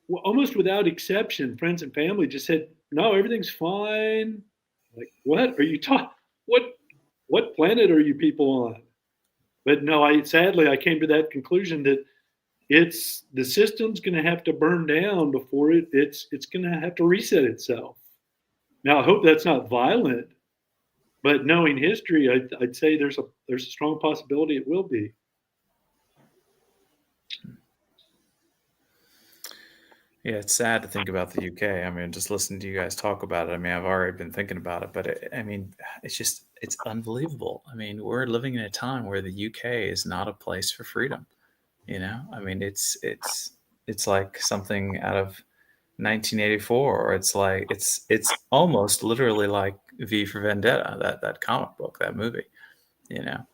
almost without exception, friends and family just said, no, everything's fine. Like, what are you talking? What planet are you people on? But no, sadly I came to that conclusion that the system's going to have to burn down before it's going to have to reset itself. Now I hope that's not violent, but knowing history, I'd say there's a strong possibility it will be. Yeah, it's sad to think about the UK. I mean, just listening to you guys talk about it. I mean, I've already been thinking about it, but it's unbelievable. I mean, we're living in a time where the UK is not a place for freedom. You know, I mean, it's like something out of 1984, or it's like it's almost literally like V for Vendetta, that comic book, that movie. You know,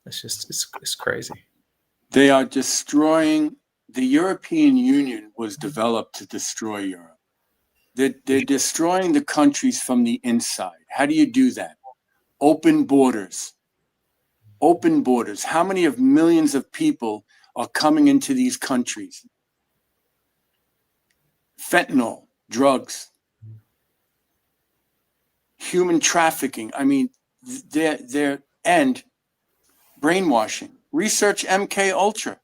it's crazy. They are destroying. The European Union was developed to destroy Europe. They're destroying the countries from the inside. How do you do that? Open borders. Open borders. How many of millions of people are coming into these countries? Fentanyl. drugs, human trafficking. I mean, and brainwashing. Research MK Ultra.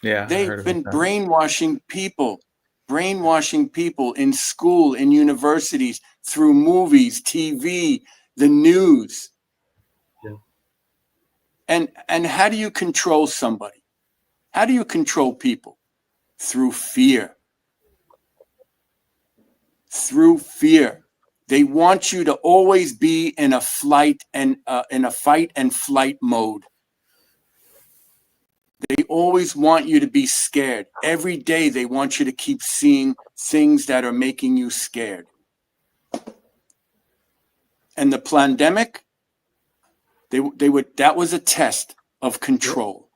Yeah, They've been brainwashing people in school, in universities, through movies, TV, the news. Yeah. And how do you control somebody? How do you control people? Through fear. Through fear. They want you to always be in a fight and flight mode. They always want you to be scared. Every day they want you to keep seeing things that are making you scared. And the pandemic, that was a test of control.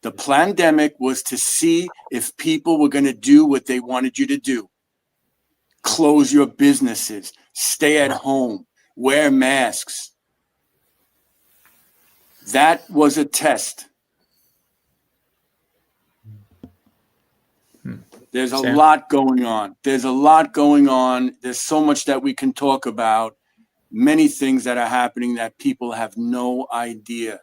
The pandemic was to see if people were going to do what they wanted you to do. Close your businesses, stay at home, wear masks. That was a test. There's a lot going on. There's so much that we can talk about. Many things that are happening that people have no idea.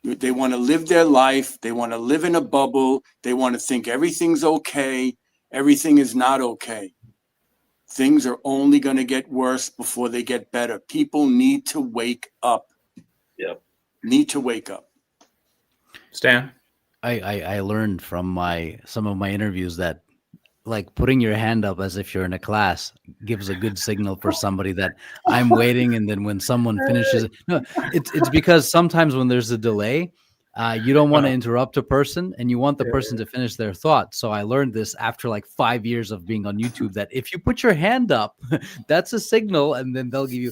They want to live their life. They want to live in a bubble. They want to think everything's okay. Everything is not okay. Things are only going to get worse before they get better. People need to wake up. Yep. Need to wake up. Stan? I learned from some of my interviews that like putting your hand up as if you're in a class gives a good signal for somebody that I'm waiting, and then when someone finishes, no, it's because sometimes when there's a delay, you don't want to interrupt a person and you want the person to finish their thought. So I learned this after like 5 years of being on YouTube, that if you put your hand up, that's a signal, and then they'll give you.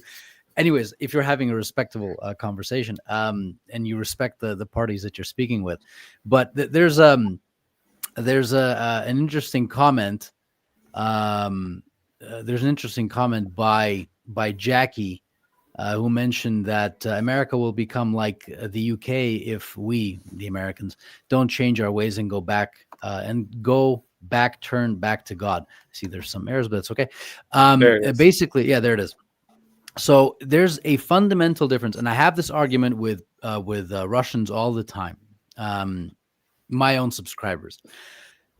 Anyways, if you're having a respectable conversation, and you respect the parties that you're speaking with, but there's an interesting comment. There's an interesting comment by Jackie, who mentioned that America will become like the UK if we, the Americans, don't change our ways and turn back to God. I see there's some errors, but it's okay. Basically, yeah, there it is. So there's a fundamental difference, and I have this argument with Russians all the time, my own subscribers.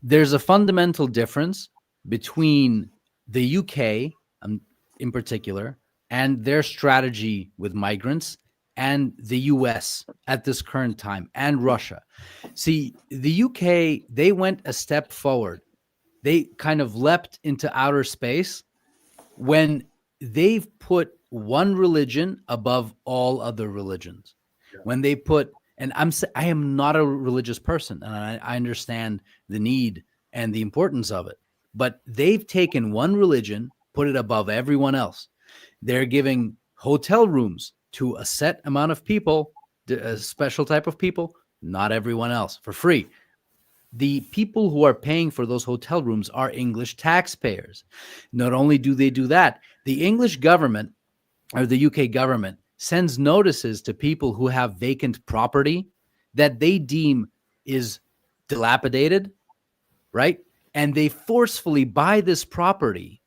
There's a fundamental difference between the UK, in particular, and their strategy with migrants, and the US at this current time, and Russia. See, the UK, they went a step forward. They kind of leapt into outer space when they've put one religion above all other religions. Yeah. When they put, and I am not a religious person, and I understand the need and the importance of it, but they've taken one religion, put it above everyone else. They're giving hotel rooms to a set amount of people, a special type of people, not everyone else, for free. The people who are paying for those hotel rooms are English taxpayers. Not only do they do that, the English government or the UK government sends notices to people who have vacant property that they deem is dilapidated, right? And they forcefully buy this property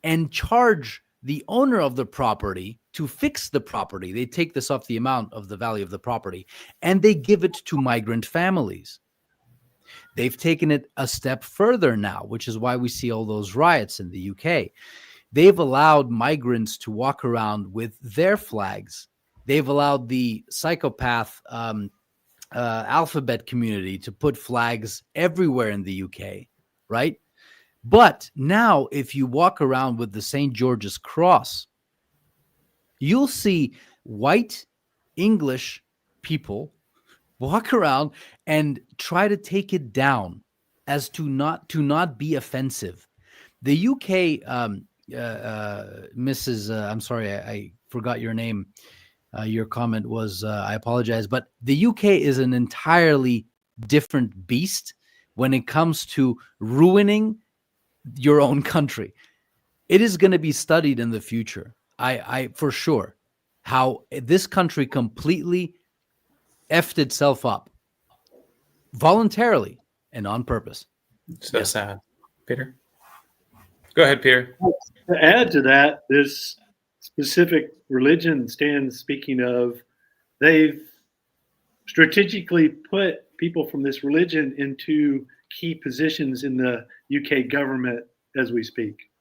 and charge the owner of the property to fix the property. They take this off the amount of the value of the property, and they give it to migrant families. They've taken it a step further now, which is why we see all those riots in the UK. They've allowed migrants to walk around with their flags. They've allowed the psychopath alphabet community to put flags everywhere in the UK, right? But now if you walk around with the St. George's Cross, you'll see white English people walk around and try to take it down as to not be offensive. The UK, Mrs. I'm sorry, I forgot your name. Your comment was, I apologize, but the UK is an entirely different beast when it comes to ruining your own country. It is going to be studied in the future. I for sure, how this country completely effed itself up voluntarily and on purpose. So sad. Peter? Go ahead, Peter. To add to that, this specific religion Stan's speaking of, they've strategically put people from this religion into key positions in the UK government as we speak.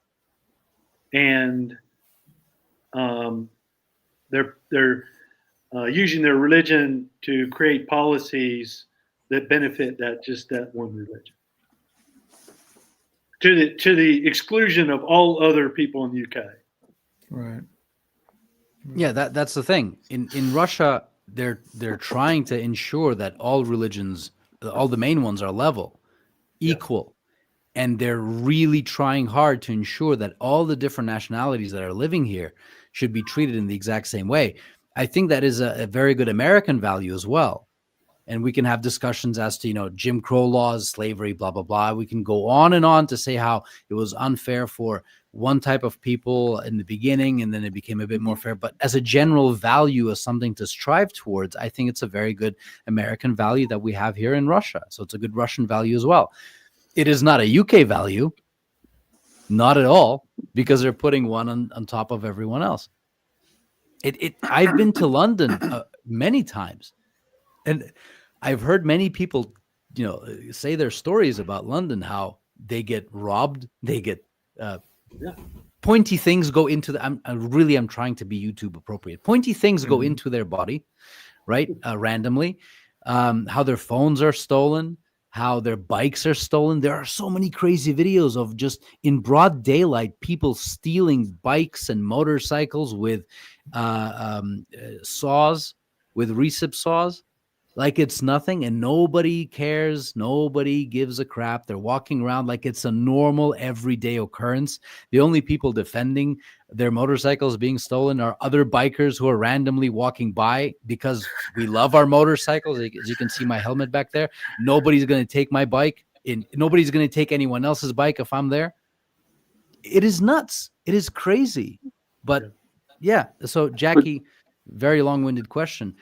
And they're using their religion to create policies that benefit that one religion, to the exclusion of all other people in the UK. Right. Yeah, that's the thing. In Russia, they're trying to ensure that all religions, all the main ones, are level, equal. And they're really trying hard to ensure that all the different nationalities that are living here should be treated in the exact same way. I think that is a very good American value as well. And we can have discussions as to, Jim Crow laws, slavery, blah, blah, blah. We can go on and on to say how it was unfair for one type of people in the beginning, and then it became a bit more fair. But as a general value, as something to strive towards, I think it's a very good American value that we have here in Russia. So it's a good Russian value as well. It is not a UK value, not at all, because they're putting one on top of everyone else. I've been to London many times, and I've heard many people, say their stories about London, how they get robbed, they get pointy things go into the. I'm trying to be YouTube appropriate. Pointy things go into their body, right? Randomly, how their phones are stolen, how their bikes are stolen. There are so many crazy videos of just in broad daylight, people stealing bikes and motorcycles with saws, with recip saws, like it's nothing, and nobody cares. Nobody gives a crap. They're walking around like it's a normal everyday occurrence. The only people defending their motorcycles being stolen are other bikers who are randomly walking by because we love our motorcycles. As you can see my helmet back there. Nobody's going to take my bike. Nobody's going to take anyone else's bike if I'm there. It is nuts. It is crazy. But yeah, so Jackie, very long-winded question.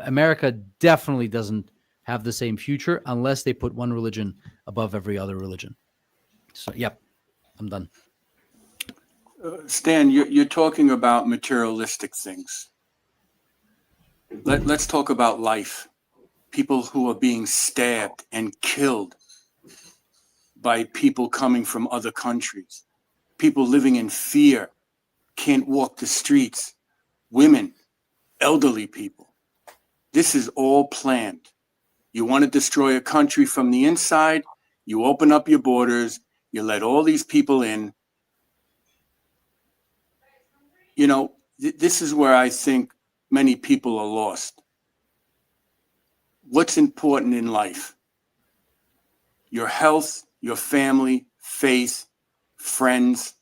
America definitely doesn't have the same future unless they put one religion above every other religion. So, yep, I'm done. Stan, you're talking about materialistic things. Let's talk about life. People who are being stabbed and killed by people coming from other countries. People living in fear, can't walk the streets. Women, elderly people. This is all planned. You want to destroy a country from the inside, you open up your borders, you let all these people in. This is where I think many people are lost. What's important in life? Your health, your family, faith, friends.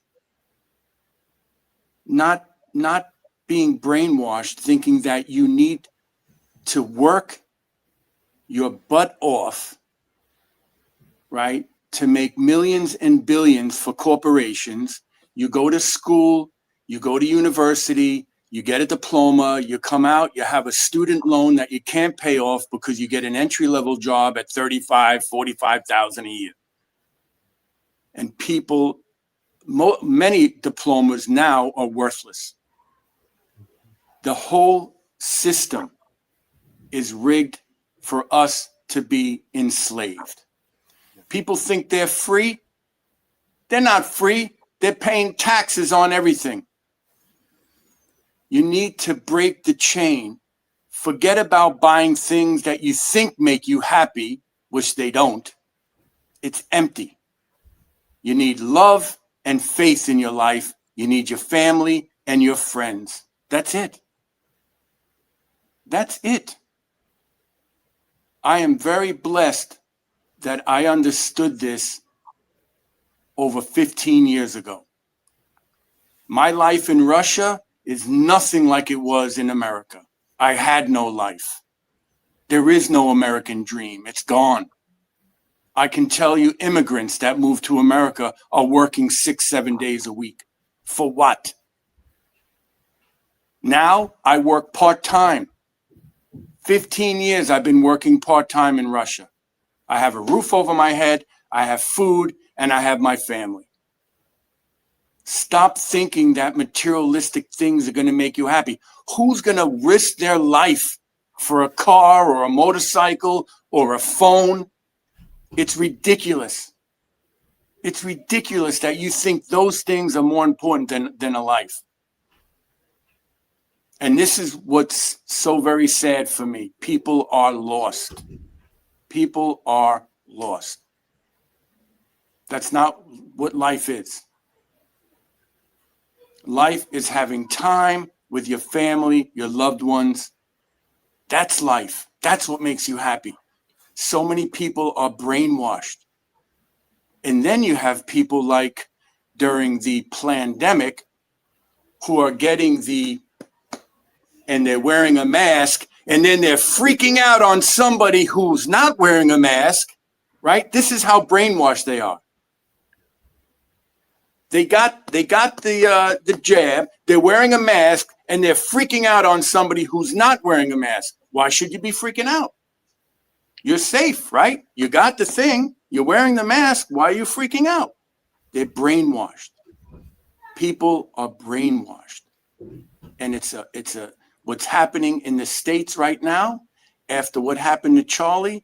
Not being brainwashed, thinking that you need to work your butt off, right, to make millions and billions for corporations. You go to school, you go to university, you get a diploma, you come out, you have a student loan that you can't pay off because you get an entry-level job at $35,000, $45,000 a year. And people, many diplomas now are worthless. The whole system is rigged for us to be enslaved. People think they're free. They're not free. They're paying taxes on everything. You need to break the chain. Forget about buying things that you think make you happy, which they don't. It's empty. You need love and faith in your life. You need your family and your friends. That's it. That's it. I am very blessed that I understood this over 15 years ago. My life in Russia is nothing like it was in America. I had no life. There is no American dream. It's gone. I can tell you immigrants that move to America are working 6-7 days a week. For what? Now I work part-time. 15 years I've been working part-time in Russia. I have a roof over my head, I have food, and I have my family. Stop thinking that materialistic things are going to make you happy. Who's going to risk their life for a car or a motorcycle or a phone? It's ridiculous. It's ridiculous that you think those things are more important than a life. And this is what's so very sad for me. People are lost. People are lost. That's not what life is. Life is having time with your family, your loved ones. That's life. That's what makes you happy. So many people are brainwashed. And then you have people like during the pandemic who are getting and they're wearing a mask, and then they're freaking out on somebody who's not wearing a mask, right? This is how brainwashed they are. They got the jab, they're wearing a mask, and they're freaking out on somebody who's not wearing a mask. Why should you be freaking out? You're safe, right? You got the thing, you're wearing the mask, why are you freaking out? They're brainwashed. People are brainwashed. And it's what's happening in the States right now, after what happened to Charlie,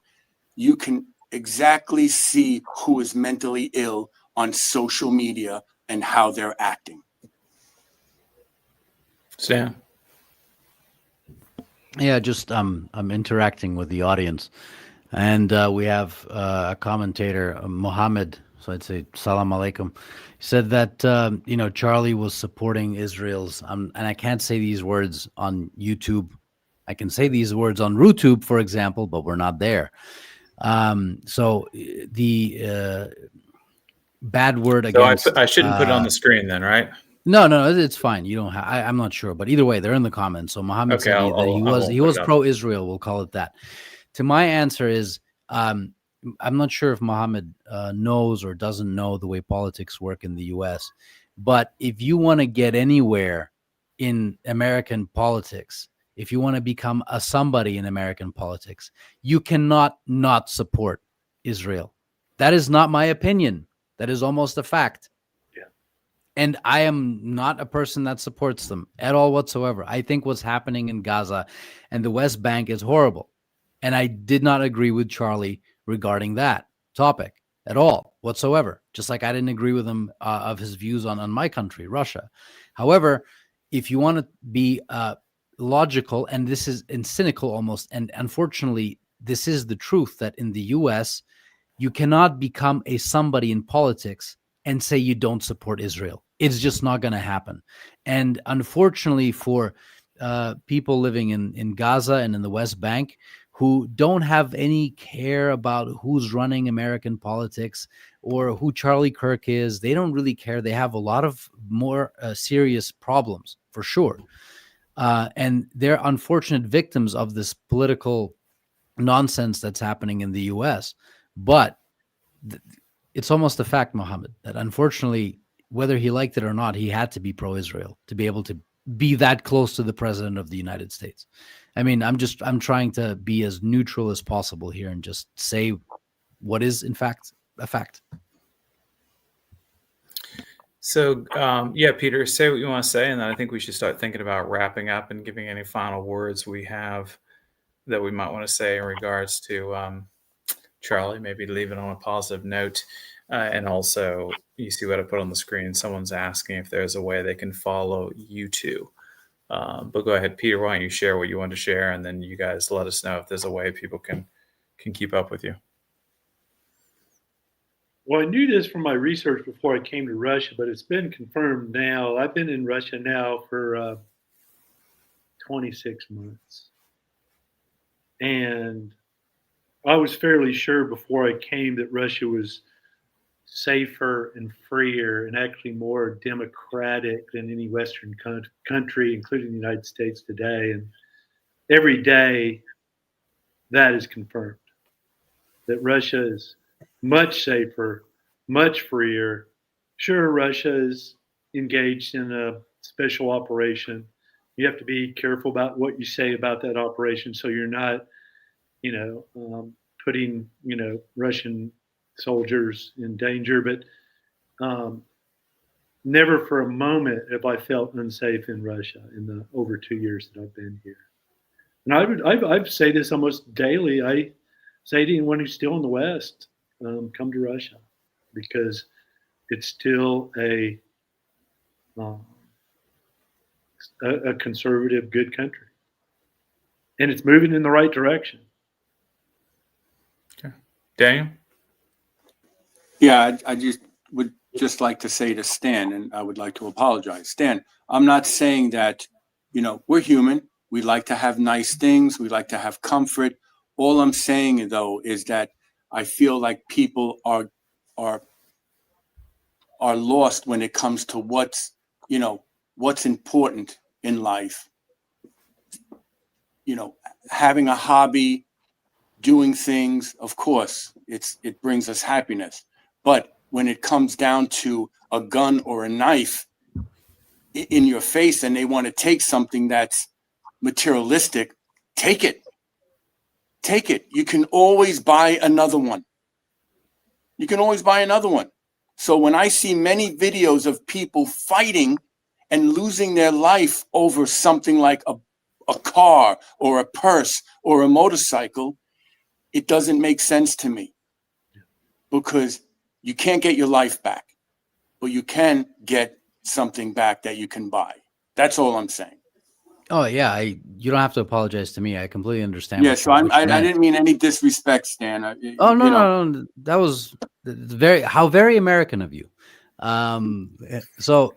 you can exactly see who is mentally ill on social media and how they're acting. Sam? Yeah, just I'm interacting with the audience, and we have a commentator, Mohammed. So I'd say salam alaikum. He said that Charlie was supporting Israel's, and I can't say these words on YouTube. I can say these words on RooTube, for example, but we're not there. So the bad word against. So I shouldn't put it on the screen then, right? No, it's fine. You don't have. I'm not sure, but either way, they're in the comments. So Mohammed Okay, said that he was pro-Israel. We'll call it that. To my answer is, I'm not sure if Mohammed knows or doesn't know the way politics work in the U.S. But if you want to get anywhere in American politics, if you want to become a somebody in American politics, you cannot not support Israel. That is not my opinion. That is almost a fact. And I am not a person that supports them at all whatsoever. I think what's happening in Gaza and the West Bank is horrible. And I did not agree with Charlie regarding that topic at all whatsoever. Just like I didn't agree with him of his views on my country, Russia. However, if you want to be logical, and this is cynical almost, and unfortunately, this is the truth, that in the U.S., you cannot become a somebody in politics and say you don't support Israel. It's just not going to happen. And unfortunately for people living in Gaza and in the West Bank who don't have any care about who's running American politics or who Charlie Kirk is, they don't really care. They have a lot of more serious problems, for sure. And they're unfortunate victims of this political nonsense that's happening in the U.S. But it's almost a fact, Mohammed, that unfortunately, whether he liked it or not, he had to be pro-Israel to be able to be that close to the president of the United States. I mean, I'm trying to be as neutral as possible here and just say what is, in fact, a fact. So, Peter, say what you want to say, and then I think we should start thinking about wrapping up and giving any final words we have that we might want to say in regards to Charlie, maybe leave it on a positive note. And also, you see what I put on the screen. Someone's asking if there's a way they can follow you two. But go ahead, Peter, why don't you share what you want to share, and then you guys let us know if there's a way people can keep up with you. Well, I knew this from my research before I came to Russia, but it's been confirmed now. I've been in Russia now for 26 months. And I was fairly sure before I came that Russia was safer and freer and actually more democratic than any Western country, including the United States today. And every day that is confirmed, that Russia is much safer, much freer. Sure, Russia is engaged in a special operation. You have to be careful about what you say about that operation so you're not, putting, Russian soldiers in danger. But never for a moment have I felt unsafe in Russia in the over 2 years that I've been here. And I say this almost daily. I say to anyone who's still in the West, come to Russia, because it's still a conservative, good country, and it's moving in the right direction. Okay, Daniel. Yeah, I just would just like to say to Stan, and I would like to apologize. Stan, I'm not saying that, we're human. We like to have nice things. We like to have comfort. All I'm saying, though, is that I feel like people are lost when it comes to what's important in life. Having a hobby, doing things, of course, it brings us happiness. But when it comes down to a gun or a knife in your face and they want to take something that's materialistic, take it. Take it. You can always buy another one. So when I see many videos of people fighting and losing their life over something like a car or a purse or a motorcycle, it doesn't make sense to me, because you can't get your life back, but you can get something back that you can buy. That's all I'm saying. Oh yeah, you don't have to apologize to me. I completely understand. Yeah, so I didn't mean any disrespect, Stan. No. That was very American of you. So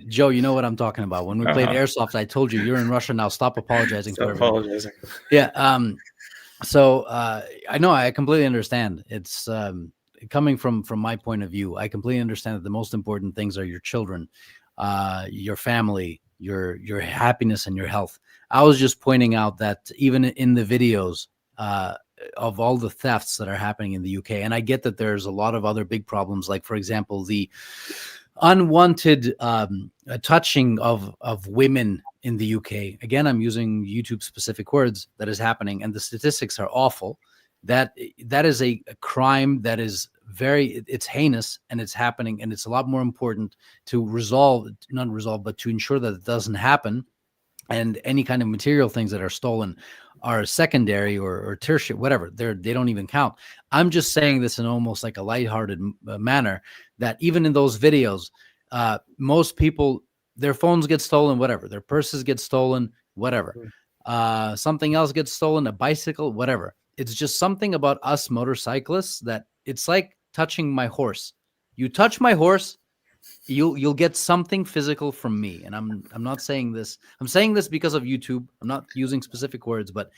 Joe, you know what I'm talking about. When we played Airsoft, I told you you're in Russia now. Stop apologizing for everything. Apologizing. Yeah. So I know, I completely understand. It's coming from my point of view. I completely understand that the most important things are your children, your family, your happiness, and your health. I was just pointing out that even in the videos of all the thefts that are happening in the UK, and I get that there's a lot of other big problems, like, for example, the unwanted touching of women in the UK. Again, I'm using YouTube specific words, that is happening, and the statistics are awful. That is a crime that is it's heinous, and it's happening, and it's a lot more important to but to ensure that it doesn't happen. And any kind of material things that are stolen are secondary or tertiary, whatever. They don't even count. I'm just saying this in almost like a lighthearted manner, that even in those videos, most people, their phones get stolen, whatever. Their purses get stolen, whatever. Something else gets stolen, a bicycle, whatever. It's just something about us motorcyclists that it's like touching my horse. You touch my horse, you'll get something physical from me. And I'm not saying this. I'm saying this because of YouTube. I'm not using specific words, but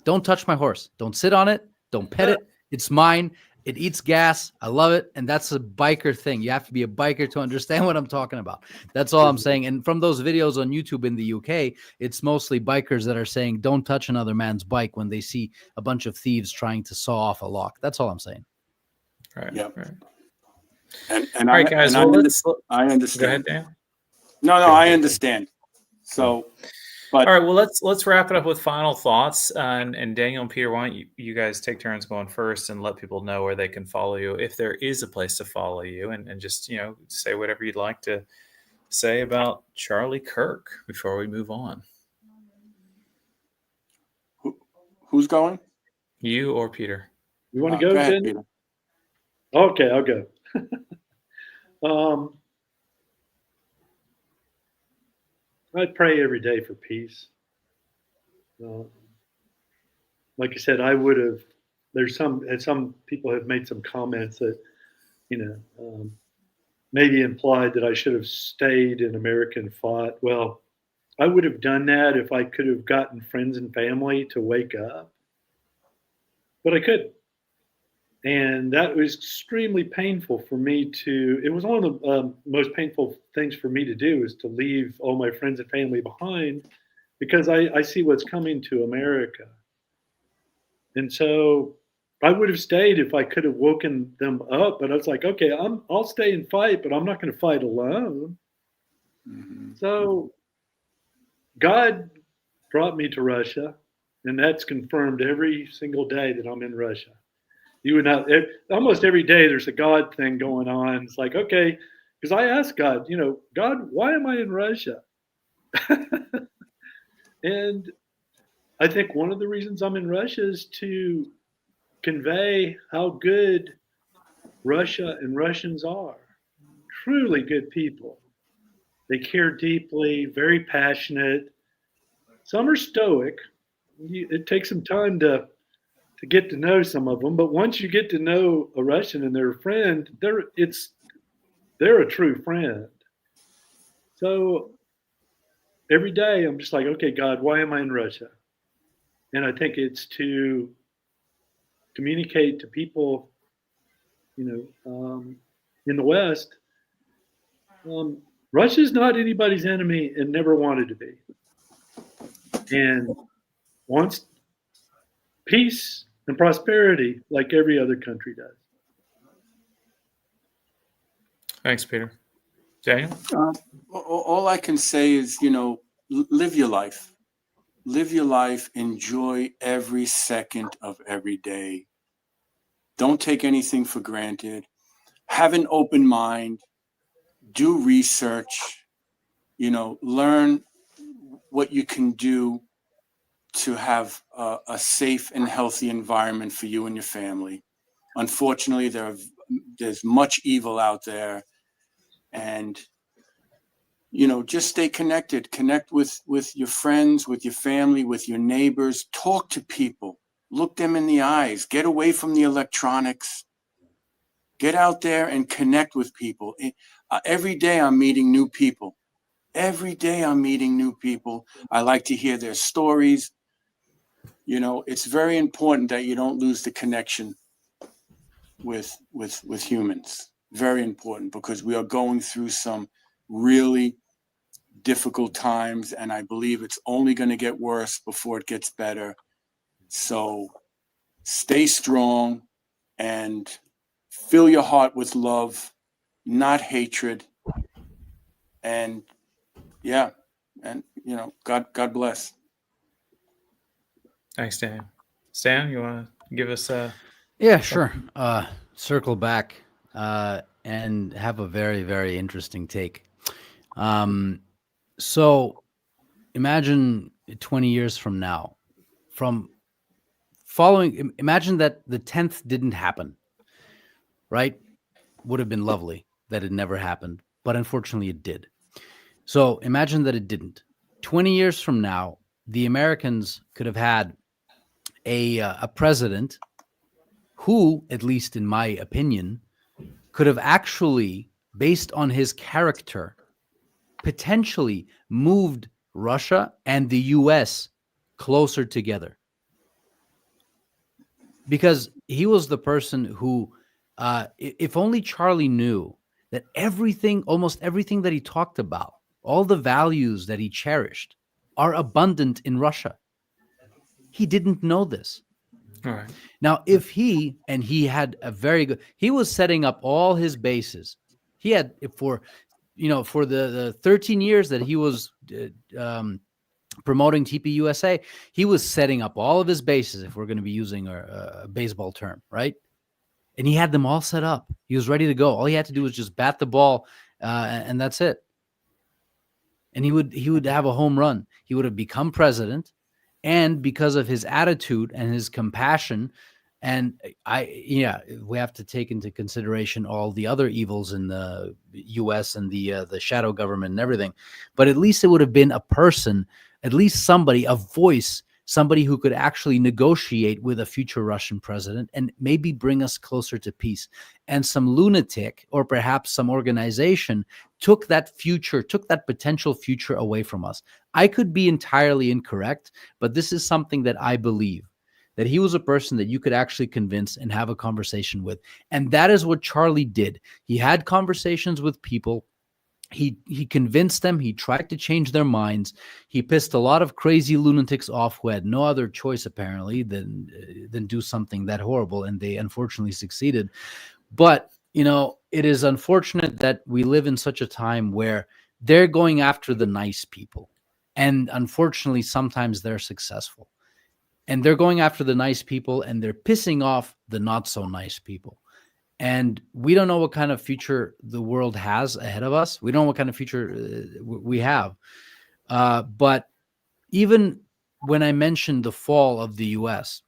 don't touch my horse. Don't sit on it. Don't pet it. It's mine. It eats gas. I love it. And that's a biker thing. You have to be a biker to understand what I'm talking about. That's all I'm saying. And from those videos on YouTube in the UK, it's mostly bikers that are saying, don't touch another man's bike when they see a bunch of thieves trying to saw off a lock. That's all I'm saying. Right. Yep. Right. And all right, guys. I understand. Go ahead, Dan. No, I understand. So, but all right. Well, let's wrap it up with final thoughts. And Daniel and Peter, why don't you guys take turns going first and let people know where they can follow you, if there is a place to follow you, and just say whatever you'd like to say about Charlie Kirk before we move on. Who's going? You or Peter? You want to go, ahead, Peter? Okay, I'll go. I pray every day for peace. Like I said, I would have. There's some people have made some comments that, maybe implied that I should have stayed in America and fought. Well, I would have done that if I could have gotten friends and family to wake up, but I couldn't. And that was extremely painful for me it was one of the most painful things for me to do, is to leave all my friends and family behind, because I see what's coming to America. And so I would have stayed if I could have woken them up, but I was like, okay, I'll stay and fight, but I'm not going to fight alone. Mm-hmm. So God brought me to Russia, and that's confirmed every single day that I'm in Russia. Almost every day there's a God thing going on. It's like, okay, because I asked God, God, why am I in Russia? And I think one of the reasons I'm in Russia is to convey how good Russia and Russians are. Truly good people. They care deeply, very passionate. Some are stoic. It takes some time to get to know some of them, but once you get to know a Russian and they're a friend, they're a true friend. So every day I'm just like, okay, God, why am I in Russia? And I think it's to communicate to people, in the West. Russia's not anybody's enemy and never wanted to be, and wants peace and prosperity like every other country does. Thanks, Peter. Daniel? All I can say is, live your life. Live your life. Enjoy every second of every day. Don't take anything for granted. Have an open mind. Do research. Learn what you can do to have a safe and healthy environment for you and your family. Unfortunately, there's much evil out there, and just stay connected. Connect with your friends, with your family, with your neighbors. Talk to people. Look them in the eyes. Get away from the electronics. Get out there and connect with people. Every day I'm meeting new people. Every day I'm meeting new people. I like to hear their stories. It's very important that you don't lose the connection with humans. Very important, because we are going through some really difficult times, and I believe it's only going to get worse before it gets better. So stay strong and fill your heart with love, not hatred. And God bless. Thanks, Daniel. Stan, you want to give us a... Yeah, sure. Circle back and have a very, very interesting take. So imagine 20 years from now, imagine that the 10th didn't happen, right? Would have been lovely that it never happened, but unfortunately it did. So imagine that it didn't. 20 years from now, the Americans could have had a president who, at least in my opinion, could have actually, based on his character, potentially moved Russia and the US closer together. Because he was the person who, if only Charlie knew that almost everything that he talked about, all the values that he cherished, are abundant in Russia. He didn't know this. All right. Now, he had a very good, he was setting up all his bases. He had, for the 13 years that he was promoting TP USA, he was setting up all of his bases, if we're going to be using a baseball term, right? And he had them all set up. He was ready to go. All he had to do was just bat the ball, and that's it. And he would have a home run. He would have become president. And because of his attitude and his compassion, and we have to take into consideration all the other evils in the U.S. and the shadow government and everything. But at least it would have been a person, at least somebody, a voice, somebody who could actually negotiate with a future Russian president and maybe bring us closer to peace. And some lunatic, or perhaps some organization, took that potential future away from us. I could be entirely incorrect, but this is something that I believe, that he was a person that you could actually convince and have a conversation with. And that is what Charlie did. He had conversations with people. He convinced them. He tried to change their minds. He pissed a lot of crazy lunatics off who had no other choice, apparently, than do something that horrible. And they unfortunately succeeded. But, it is unfortunate that we live in such a time where they're going after the nice people. And unfortunately, sometimes they're successful. And they're going after the nice people, and they're pissing off the not so nice people. And we don't know what kind of future the world has ahead of us. We don't know what kind of future we have. But even when I mentioned the fall of the US,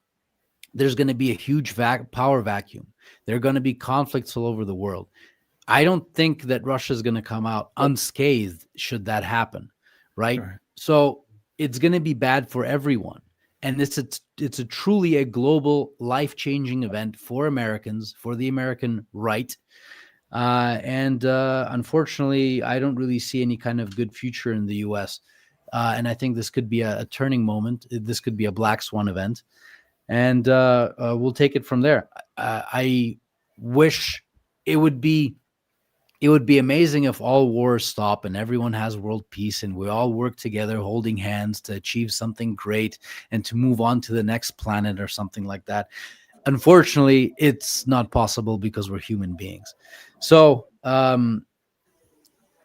there's going to be a huge power vacuum. There are going to be conflicts all over the world. I don't think that Russia is going to come out unscathed should that happen, right? So it's going to be bad for everyone. And it's a truly a global life-changing event for Americans, for the American right. And unfortunately, I don't really see any kind of good future in the U.S. And I think this could be a turning moment. This could be a black swan event. And we'll take it from there. I wish it would be amazing if all wars stop and everyone has world peace and we all work together holding hands to achieve something great and to move on to the next planet or something like that. Unfortunately, it's not possible because we're human beings. So bad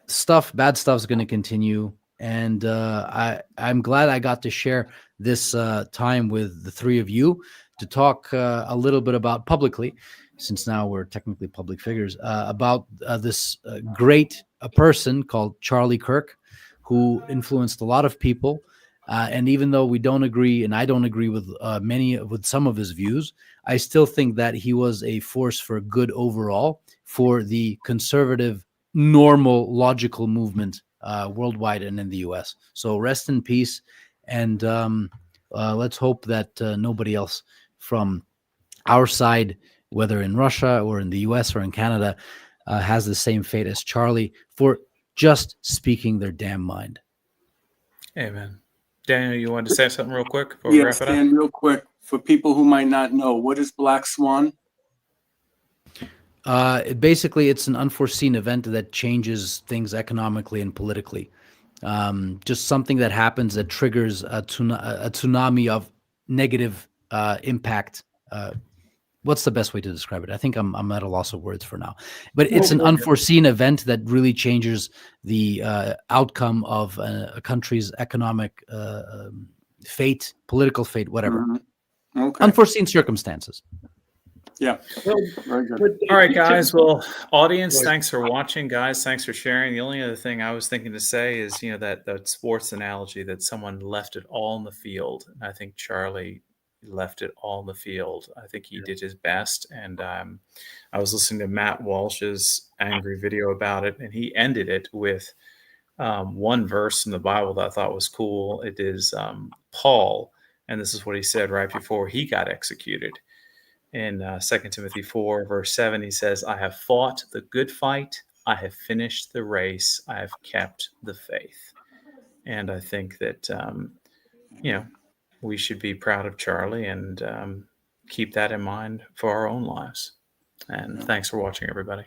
stuff is going to continue. And I'm glad I got to share this time with the three of you to talk a little bit about publicly, since now we're technically public figures, about this great person called Charlie Kirk, who influenced a lot of people. And even though we don't agree, and I don't agree with with some of his views, I still think that he was a force for good overall for the conservative, normal, logical movement worldwide and in the U.S. So rest in peace, and let's hope that nobody else from our side, whether in Russia or in the U.S. or in Canada, has the same fate as Charlie for just speaking their damn mind. Amen. Daniel, you wanted to say something real quick before we wrap it up? Dan, real quick, for people who might not know, what is Black Swan? Basically, it's an unforeseen event that changes things economically and politically. Just something that happens that triggers a tsunami of negative impact. What's the best way to describe it? I think I'm at a loss of words for now. But it's an unforeseen event that really changes the outcome of a country's economic fate, political fate, whatever. Mm-hmm. Okay. Unforeseen circumstances. Yeah. Very good. All right, guys. Well, audience, thanks for watching. Guys, thanks for sharing. The only other thing I was thinking to say is, that sports analogy that someone left it all in the field. And I think Charlie left it all in the field. I think he did his best. And I was listening to Matt Walsh's angry video about it, and he ended it with one verse in the Bible that I thought was cool. It is Paul, and this is what he said right before he got executed. In 2 Timothy 4, verse 7, he says, I have fought the good fight. I have finished the race. I have kept the faith. And I think that, we should be proud of Charlie and keep that in mind for our own lives. And thanks for watching, everybody.